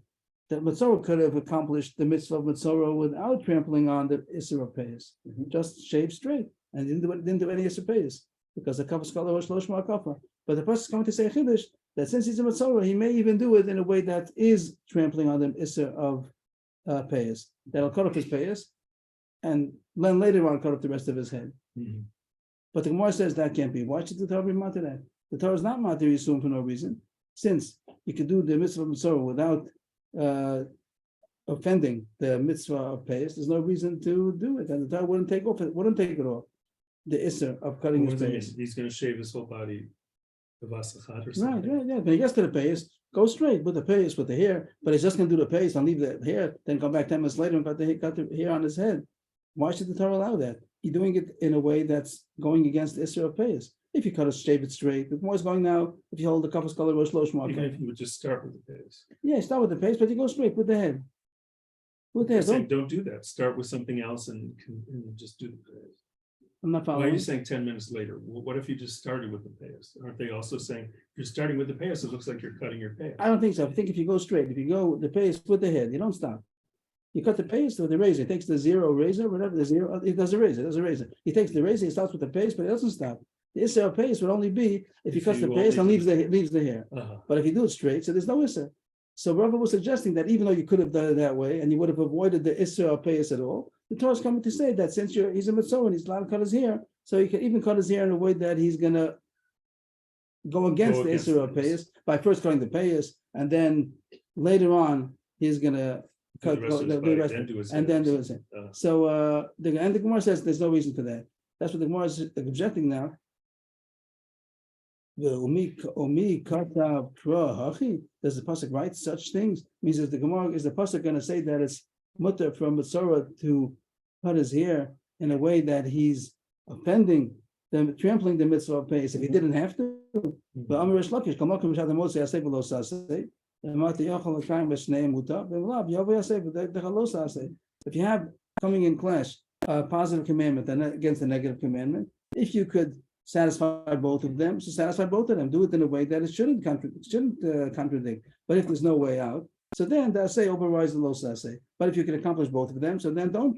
That mitzvah could have accomplished the mitzvah of mitzvah without trampling on the isser of payas, just shave straight and didn't do any isser payas because the kafas kol rosh lo shma kafa. But the person is coming to say chiddush that since he's a mitzvah, he may even do it in a way that is trampling on the isser of payas. That'll cut off his payas, and then later on cut off the rest of his head. Mhm. But the Gemara says that can't be. Why should the Torah be matter that? The Torah is not matter Yisum for no reason, since you could do the mitzvah of Mitzvah without offending the mitzvah of Payas. There's no reason to do it, and the Torah wouldn't take it off. The Isser of cutting What his does it mean? Payas. He's gonna shave his whole body. The vasachat or Right, something. yeah. When he gets to the Payas, go straight with the Payas, with the hair, but he's just gonna do the Payas and leave the hair, then come back 10 minutes later and cut the hair on his head. Why should the Torah allow that? You're doing it in a way that's going against the Isser of Payas. If you cut it, shave it straight, the more is going now, if you hold the kafas color rosh losh mark. Even if you would just start with the payas. Yeah, start with the Payas, but you go straight with the head. With the You're head, saying, don't do that. Start with something else and just do the payas. I'm not Why are following. you saying 10 minutes later? What if you just started with the payas? Aren't they also saying, if you're starting with the payas, it looks like you're cutting your payas? I don't think so. I think if you go straight, if you go the Payas with the head, you don't stop. You cut the Payas with the razor. He takes the zero razor, whatever the zero, he does a razor. He takes the razor, he starts with the Payas, but he doesn't stop. The Isser of Payas would only be if he If cuts the you Payas and only- leaves the hair. Uh-huh. But if you do it straight, so there's no Isser. So Rava was suggesting that even though you could have done it that way and you would have avoided the Isser of Payas at all, the Torah is coming to say that since he's a mitzvah and he's allowed to cut his hair, so he can even cut his hair in a way that he's gonna go against the against Isser the of Payas. Payas by first cutting the Payas, and then later on he's gonna Do cut the rest of his the body, rest, then do his and then hair. do his hair. Uh, So the Gemara says there's no reason for that. That's what the Gemara is objecting now. The Umi Kata Pra Hachi, does the pasuk write such things? Means is the pasuk going to say that it's mutter from Mitzorah to cut his hair in a way that he's offending them, trampling the mitzvah of Payas if he didn't have to? But Amar Shlakish, Kamakim Shad Moshe Yaseh V'lo Saseh, Amati Yachal L'Chaim V'Shnei Muta, V'Lav Yavo Yaseh V'Lo Saseh. If you have coming in clash a positive commandment and against a negative commandment, if you could satisfy both of them, so satisfy both of them. Do it in a way that it shouldn't contradict. But if there's no way out, so then the say overrides the lo say. But if you can accomplish both of them, so then don't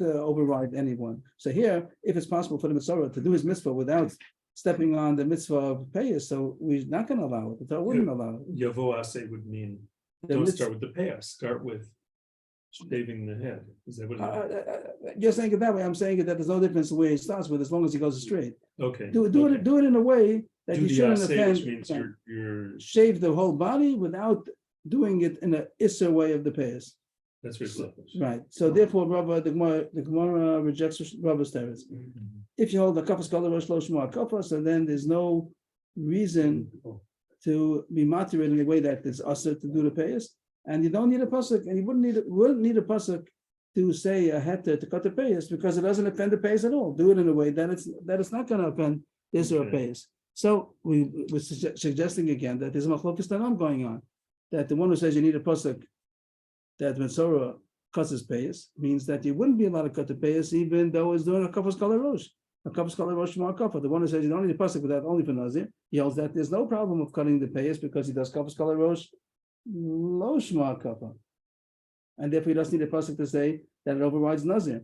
override anyone. So here, if it's possible for the mitzvah to do his mitzvah without stepping on the mitzvah of payas, so we're not going to allow it. The Torah wouldn't allow it. Yavo Ase would mean, The don't mitzvah- start with the payas, start with shaving the head. Is that what it You're saying it that way. I'm saying it that there's no difference where he starts with, as long as he goes straight. Okay. Do okay. it in a way that Do you the shouldn't Ase, offend. which means you're, Shave the whole body without doing it in a Isser way of the payas. that's reflective. Right. So therefore, the Gemara rejects Rabba's teretz. If you hold the kafas kol rosh lo shma kafas, so then there's no reason to be matir in a way that it's usher to do the payas, and you don't need a pasuk, and you wouldn't need a pasuk to say a heter to cut the payas because it doesn't offend the payas at all. Do it in a way that it's not going to offend this or Okay. payas. So we're suggesting again that there's a machlokas tanam going on, that the one who says you need a pasuk that Metzora cuts his payas means that you wouldn't be allowed to cut the payas even though it's doing a kafas kol rosh. A kafas kol rosh shma kafa. The one who says you don't need a pasuk with that only for nazir, he holds that there's no problem of cutting the payas because he does kafas kol rosh lo shma kafa, and therefore he doesn't need a pasuk to say that it overrides nazir.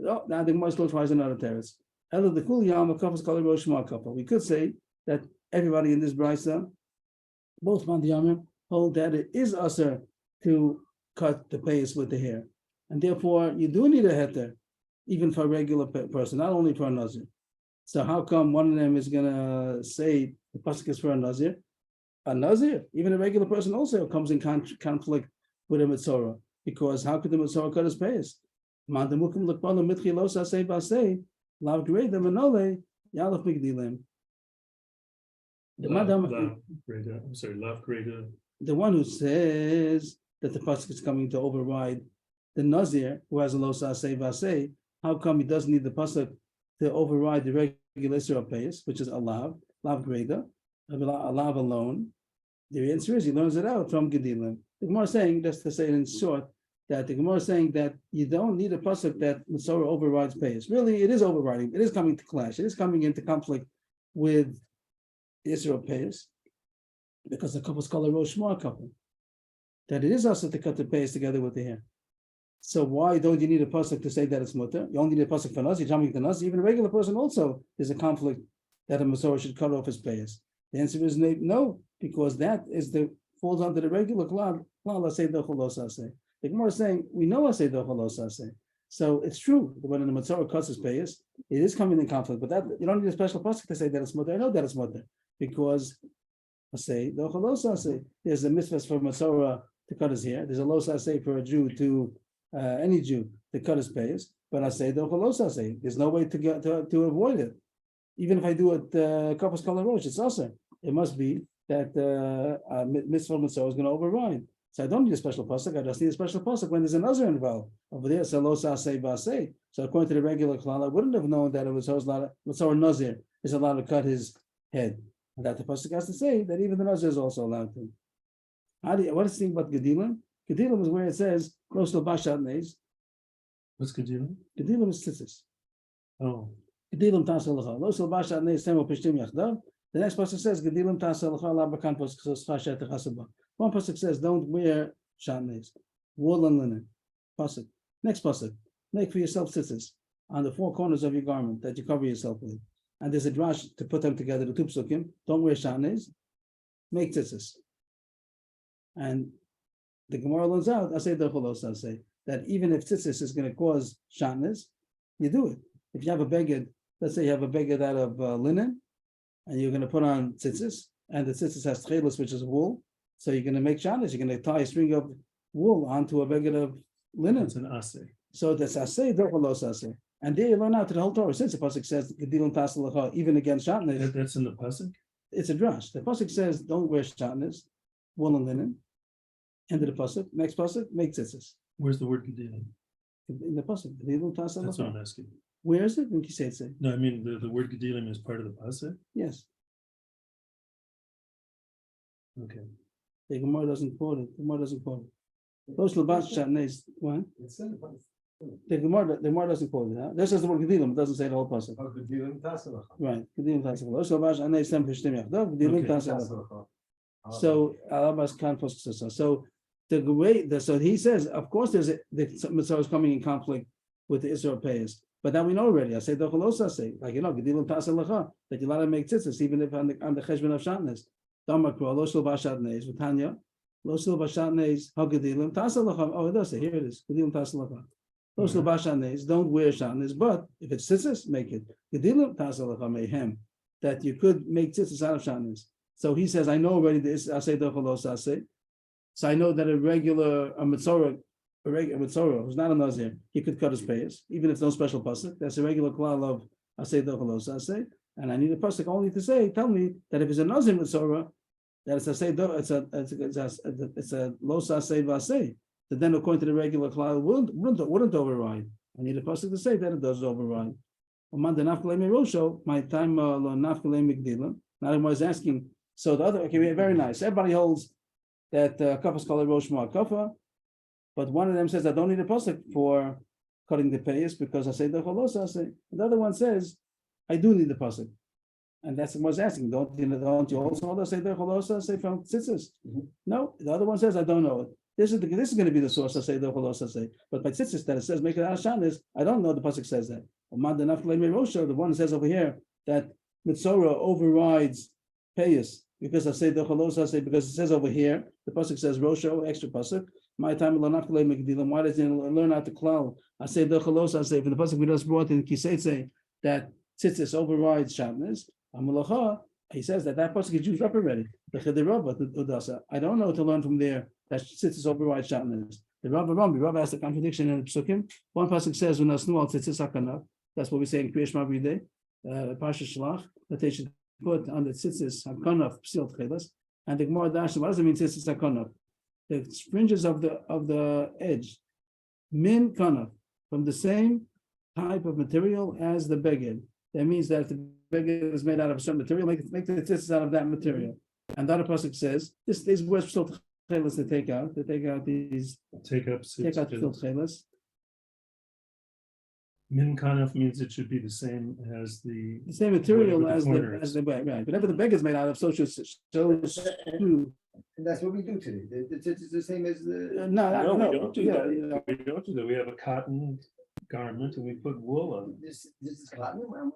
Oh, now the Gemara still tries another teretz. Elo the kul yam a kafas kol rosh shma kafa. We could say that everybody in this brisa, both mandiyamim, hold that it is usher to cut the payas with the hair, and therefore you do need a heter, even for a regular person, not only for a nazir. So how come one of them is gonna say the pasuk is for a nazir? A nazir, even a regular person, also comes in conflict with a mitzvah, because how could the mitzvah cut his payas? Mandamukim l'kpala mitchi lo sasei basei lav greda manole yalaf migdilim. The madam. I'm sorry, love greater. The one who says that the pasuk is coming to override the nazir who has a lo sasei vasei, how come he doesn't need the pasuk to override the regular Isra payas, which is lav greda, lav alone? The answer is he learns it out from Gedilim. The Gemara is saying, just to say it in short, that the Gemara is saying that you don't need a pasuk that Mitzorah overrides payas. Really, it is overriding. It is coming to clash. It is coming into conflict with Israel payas, because the couple is called a Rosh Shema couple. That it is also to cut the payas together with the hair. So why don't you need a pasuk to say that it's mutter? You only need a pasuk for nas. You're jumping to nas. Even a regular person also is a conflict that a Masorah should cut off his payas. The answer is no, because that is falls under the regular klal. Klal asay dochol lo saseh. The Gemara is saying we know asay dochol lo saseh, So it's true that when the Matzorah cuts his payas, it is coming in conflict. But that you don't need a special pasuk to say that it's mother. I know that it's mother because I say there's a mitzvah for Matzorah to cut his hair. There's a losa say for a Jew to any Jew to cut his payas. But I say there's no way to get to avoid it. Even if I do it kapos kol rosh, it's also it must be that mitzvah Matzorah is going to override. So I don't need a special pasuk. I just need a special pasuk when there's a nazir involved. Over there, so lo saseh baseh. So according to the regular klal, I wouldn't have known that it was Matzorah nazir is allowed to cut his head, and that the pasuk has to say that even the nazir is also allowed to. What is the thing about gedilim? Gedilim is where it says close to bashat neis. What's Gedilim? Gedilim is tzitzis. Oh, Gedilim tasalacha. Lo shel bashat neis temo pishtim yachdav. The next pasuk says gedilim tasalacha la bakan pasuk chashet chasaba. One pasuk says, "Don't wear shatnez, wool and linen." Pasuk. Next pasuk, make for yourself tzitzis on the four corners of your garment that you cover yourself with. And there's a drash to put them together. The two psukim. Don't wear shatnez, make tzitzis. And the Gemara learns out. I say that even if tzitzis is going to cause shatnez, you do it. If you have a beged, let's say you have a beged out of linen, and you're going to put on tzitzis, and the tzitzis has tchelis, which is wool. So you're going to make shatnez. You're going to tie a string of wool onto a beged of linen. it's an asay. So that's asay, dochalos asay. And there you learn out to the whole Torah. Since the pasuk says gedilim tasalacha, even against shatnez, That's in the pasuk. it's a drash. The pasuk says don't wear shatnez, wool and linen. End of the pasuk. Next pasuk, make tzitzis. Where's the word Gedilim? In the pasuk, gedilim That's what tasalacha. I'm asking. Where is it? In Kisei. No, I mean the word Gedilim is part of the pasuk. Yes. Okay. The Gemara doesn't quote it. The Gemara doesn't quote it. Those labash shatnez. What? It's in the pasuk. The Gemara doesn't quote it. Huh? This is the word gedilim. It doesn't say the whole pasuk. Oh, gedilim tasalacha. Right. Gedilim tasalacha. Those labash shatnez tem pishtim yachdav. Gedilim Okay. tasalacha. So alabas kan posksasa. So the way so he says, of course, the Matzorah is coming in conflict with the Israel payers, but that we know already. I say dochalosa say like gedilim tasalacha that you're allowed to make tzitzis even if on the cheshbon of shatnez. Damakro lo shel bashatnez with Tanya lo shel bashatnez hagedilim tasalacha. Oh, it does say here it is gedilim tasalacha. Lo shel bashatnez don't wear shatnez, but if it's tzitzis, make it gedilim tasalacha mehem that you could make tzitzis out of shatnez. So he says, I know already this. I say dochalosa say. So I know that a Matzorah who's not a nazir, he could cut his payas, even if no special pasuk. That's a regular klal of asay dochalos asay. And I need a pasuk only to say, tell me that if it's a nazir Matzorah, that it's a los asay v'asay. That then according to the regular klal wouldn't override. I need a pasuk to say that it does override. My time now I was asking. So the other very nice. Everybody holds that kapos kol rosh ma'akafa, but one of them says I don't need a pasuk for cutting the payas because I say the cholosa. I say the other one says I do need the pasuk, and that's what I was asking. Don't you also say the cholosa? Say from tzitzis? No, the other one says I don't know it. This is going to be the source. I say the cholosa say, but by tzitzis that it says make it out of shatnez. I don't know the pasuk says that. The one says over here that Matzorah overrides payas. Because I say the chalosa, I say because it says over here, the pasuk says Rosho, extra pasuk. My time why does he learn out the klal? I say the chalosa, I say from the pasuk we just brought in Kisei that tzitzis overrides shatnez. Amalacha, he says that pasuk is used up already. The Chederabba, the Udasa. I don't know to learn from there that tzitzis overrides shatnez. The Rabba has a contradiction in the psukim. One pasuk says when asnu al tzitzis hakana. That's what we say in Kriyash Ma every day. Pasha Shlach that they should put on the tzitzis hakanaf psil tchelas, and the Gemara dashes. What does it mean tzitzis hakanaf? The fringes of the edge, min kanaf, from the same type of material as the beged. That means that if the beged is made out of a certain material, make the tzitzis out of that material. And the other pasuk says these words psil tchelas they take out. They take out psil tchelas. Min kanaf means it should be the same as the same material whatever as the right. Whatever the beged is made out of, so should And that's what we do today. It's the same as the. No, we don't do yeah, that. yeah. We don't do that. We have a cotton garment and we put wool on it. This is cotton.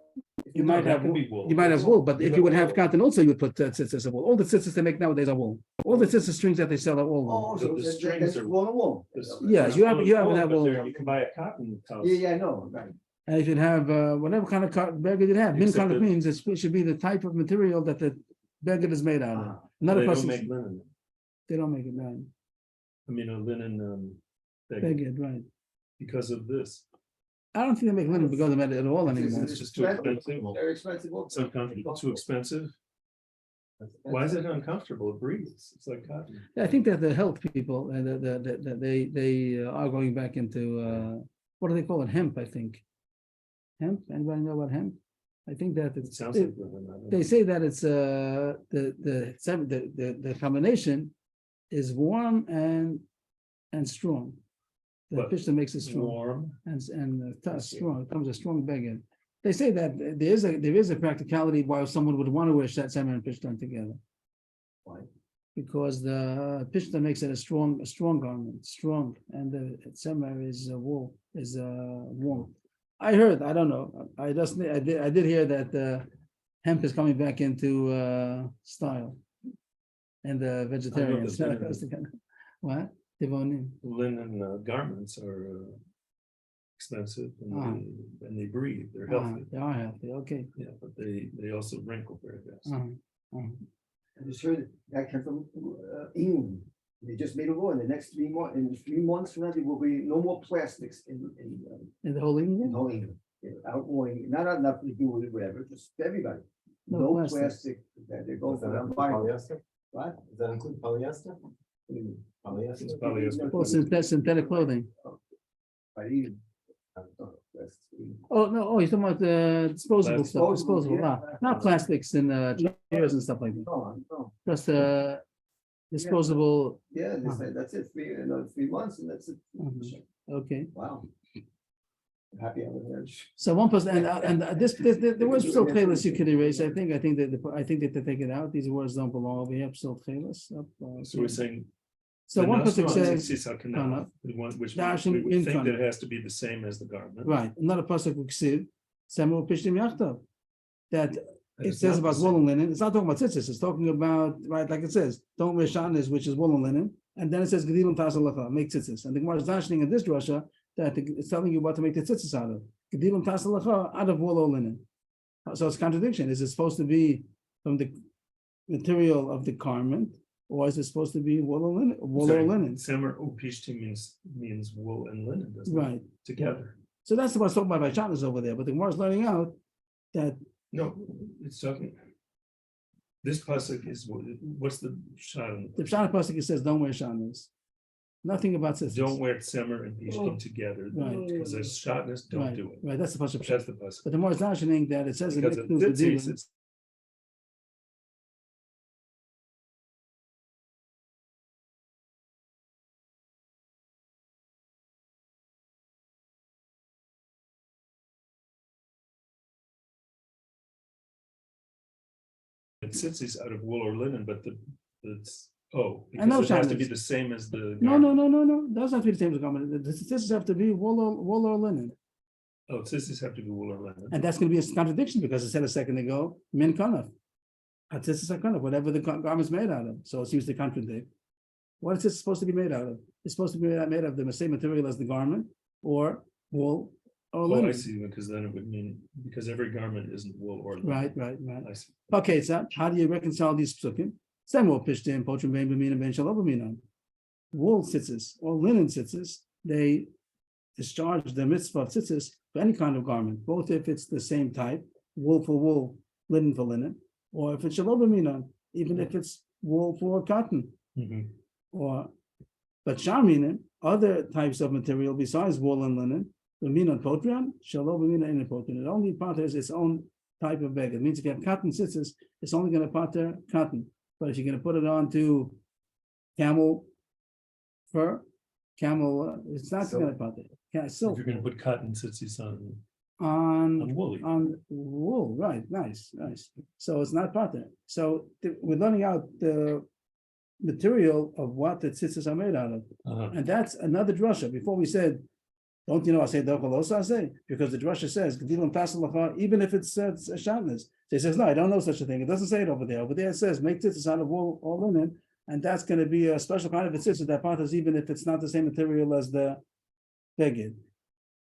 You might that have, could wool- be wool. you might have wool, but if you would have wool. cotton also, you would put tzitzis of wool. All the tzitzis they make nowadays are wool. All the tzitzis strings that they sell are all wool. Oh, The- so the that's strings are- wool and wool. This- Yeah, this you have- wool is you have wool, that but wool. there You can buy a cotton house. Yeah, I know, right. And you should have whatever kind of beggar you have. Min Except kind of that- means it should be the type of material that the beggar is made out of. Uh-huh. Not They a don't person. make linen. They don't make it right. I mean, a linen, bag, Beggar, right? because of this. I don't think they make linen because of it at all anymore. It's just too expensive. Very expensive. It's uncomfortable, too expensive. Why is it uncomfortable? It breathes. It's like cotton. I think that the health people and they are going back into what do they call it? Hemp, I think. Hemp. Anybody know about hemp? I think that It it's sounds like linen. I don't they know. say that it's the combination is warm and strong. The What? fish that makes it strong Warm. and I see. strong. It comes a strong beggar. They say that there is a practicality why someone would want to wear salmon and pishtan together. Why? Because the pishtan makes it a strong garment, strong, and the salmon is wool, is warm. I heard, I don't know, I did hear that hemp is coming back into style. And the vegetarians. linen- What? Devonim. Linen garments are expensive Uh-huh. and they breathe. They're healthy. They are healthy, okay. Yeah, but they also wrinkle very fast. I just heard that came from England. They just made a law in the next 3 months, in 3 months from now, there will be no more plastics in In the whole England? no England. Outgoing, not enough to do with whatever, just everybody. No No plastic. plastic that they go Does for that the include environment. polyester? What? Does that include polyester? What do you mean? Polyester? It's polyester. Well, synthetic clothing. But even. That's- Oh, no, oh, you're talking about disposable Plastic. stuff, disposable, Yeah. not plastics and chairs and stuff like that. No. Just disposable, Yeah, they say that's it, 3 months and that's it. Mhm. okay. Wow. I'm happy I was there. So one person, and the words still playlist you could erase, I think that they take it out, these words don't belong, we have still playlist. So we're saying. So one person says, The one which Dashing we would think income. that it has to be the same as the garment. right, another pasuk ksiv, Samuel Pishtim Yachtav. That And it it's says not the about same. wool and linen, it's not talking about tzitzis, it's talking about, right, like it says, don't wear shanis, which is wool and linen, and then it says Gedilim Tasalacha, make tzitzis, and the Gemara is dashing in this drasha that it's telling you what to make the tzitzis out of, Gedilim Tasalacha, out of wool or linen. So it's contradiction, is it supposed to be from the material of the garment, or is it supposed to be wool or linen, Semer upishti means wool and linen, doesn't it? Right, Together. so that's what's talking about by shanis over there, but the Gemara is learning out that No, it's talking. This pasuk is, what's the shot on the Pshana pasuk it says, don't wear shanis. Nothing about tzitzis. Don't wear tsemer and pishtim together, Right. because there's shotness, don't Right, do it. right, that's the pasuk. That's the pasuk. But the more it's mentioning that it says it Because of includes the tzitzis, demon. it's tzitzis out of wool or linen, but know because it has to be shotness. the same as the. No, garment. doesn't have to be the same as the garment. The tzitzis have to be wool or linen. Oh, tzitzis have to be wool or linen. And that's gonna be a contradiction because it said a second ago, min kanaf. Tzitzis are kanaf, whatever the garment's made out of. So it seems to contradict. What is it supposed to be made out of? It's supposed to be made of the same material as the garment or wool or Oh, I linen. see, because then it would mean, because every garment isn't wool or linen. Right. I see. Okay, so how do you reconcile these psukim? Samuel pishtim, pochim ben b'mina ben shalom b'mina. Wool tzitzis or linen tzitzis, they discharge the mitzvah of tzitzis for any kind of garment, both if it's the same type, wool for wool, linen for linen, or if it's shalom b'mina, even if it's wool for cotton, Mhm. or but sharminin, other types of material besides wool and linen, b'mina potrian, shalom b'mina in potrian. It only patters its own type of bag. It means if you have cotton tzitzis, it's only going to patter cotton. But if you're going to put it onto camel fur, it's not Silk. going to patter. Yeah, If silk you're gonna put cotton tzitzis on on wool. wool, right? Nice. So it's not patter. So we're learning out the material of what the tzitzis are made out of. Uh-huh. And that's another drasha. Before we said, Don't you know I say also I say? Because the drasha says, Gedilim Tasalacha, even if it's a shatnez. So he says, no, I don't know such a thing. It doesn't say it over there. Over there it says, make tzitzis out of all linen, and that's going to be a special kind of a tzitzis that part is even if it's not the same material as the beged.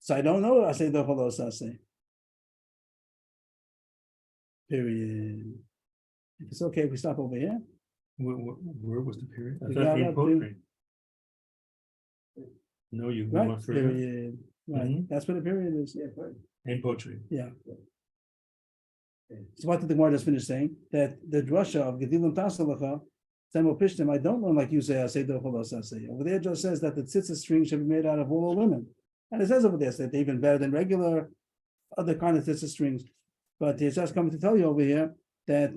So I don't know. I say also I say. Period. If it's okay if we stop over here. Where was the period? I You thought got we that, poetry. No, you Right, went further. period. Right, Mhm. that's what a period is. Yeah, right. And poetry. Yeah. So what did the Gemara just finish saying? That the drasha of Gedilim Tasalacha, Samuel Pishtim, I don't learn like you say, I say Docholos, I say. Over there it just says that the tzitzis string should be made out of wool or linen. And it says over there that they're even better than regular other kind of tzitzis strings. But it's just coming to tell you over here that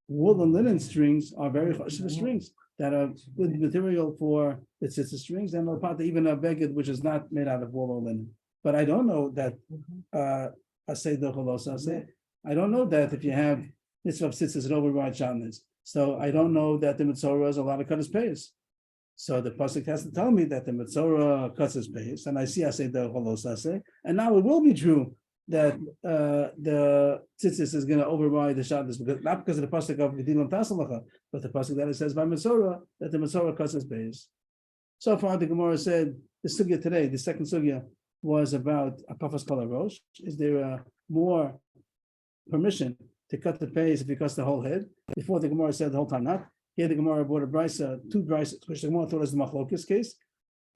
wool and linen strings are very chashuv strings that are good material for the tzitzis strings and even a beged which is not made out of wool or linen. But I don't know that I say Docholos, I say. I don't know that if you have mitzvah of tzitzis, it overrides shatnez. So I don't know that the Mitzorah is allowed to cut his payas. So the pasuk has to tell me that the Mitzorah cuts his payas, and I say the cholos say, and now it will be true that the tzitzis is going to override the shatnez, because not because of the pasuk of Gedilim Tasalacha, but the pasuk that it says by Mitzorah that the Mitzorah cuts his payas. So far, the Gemara said the sugya today, the second sugya, was about a kafas kol rosh. Is there more permission to cut the payas if he cuts the whole head? Before the Gemara said the whole time not. Here the Gemara brought a brisa, two brises, which the Gemara thought was the machlokes case.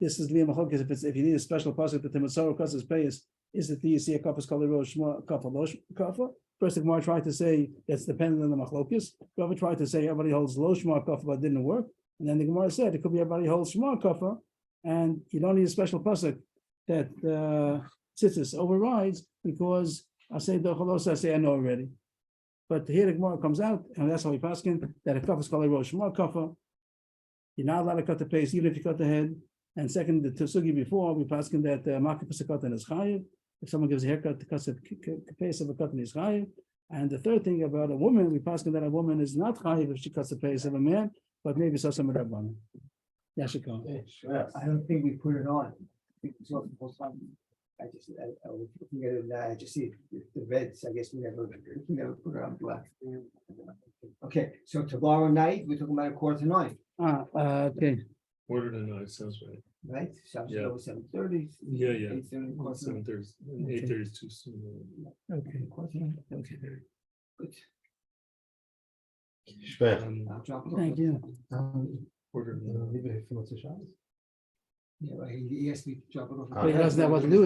This is the machlokes if you need a special pasuk that the Mitzorah cuts his payas, is that you see a kafas kol rosh kafa losh kafa. First the Gemara tried to say that's dependent on the machlokes. Rabbi tried to say everybody holds low shema kafa, but it didn't work. And then the Gemara said it could be everybody holds shema kafa, and you don't need a special pasuk that tzitzis overrides because I say the cholos I say I know already. But here the Gemara comes out, and that's how we paskin that a kafa is called a rosh shema kafa. You're not allowed to cut the pace even if you cut the head. And second, the sugi before we paskin that makif pasakatan is chayiv. If someone gives a haircut, to cut the pace of a cutting is chayiv. And the third thing about a woman, we paskin that a woman is not chayiv if she cuts the pace of a man, but maybe so some of that one. Yashiko. I don't think we put it on. I think it's not supposed to. I was looking at it and I just see the reds. I guess we never put it on black. Okay, so tomorrow night, we're talking about 8:45, Okay. Order to night sounds right. right? So Yeah. 7:30. Yeah, yeah. 8:30, 7:30, 8:30 is too soon. Okay. Okay, good. I'll drop it off. Thank you. Order to night. Leave it for what's the shot. Yeah, right, he asked me to drop it off. But he doesn't know what to do.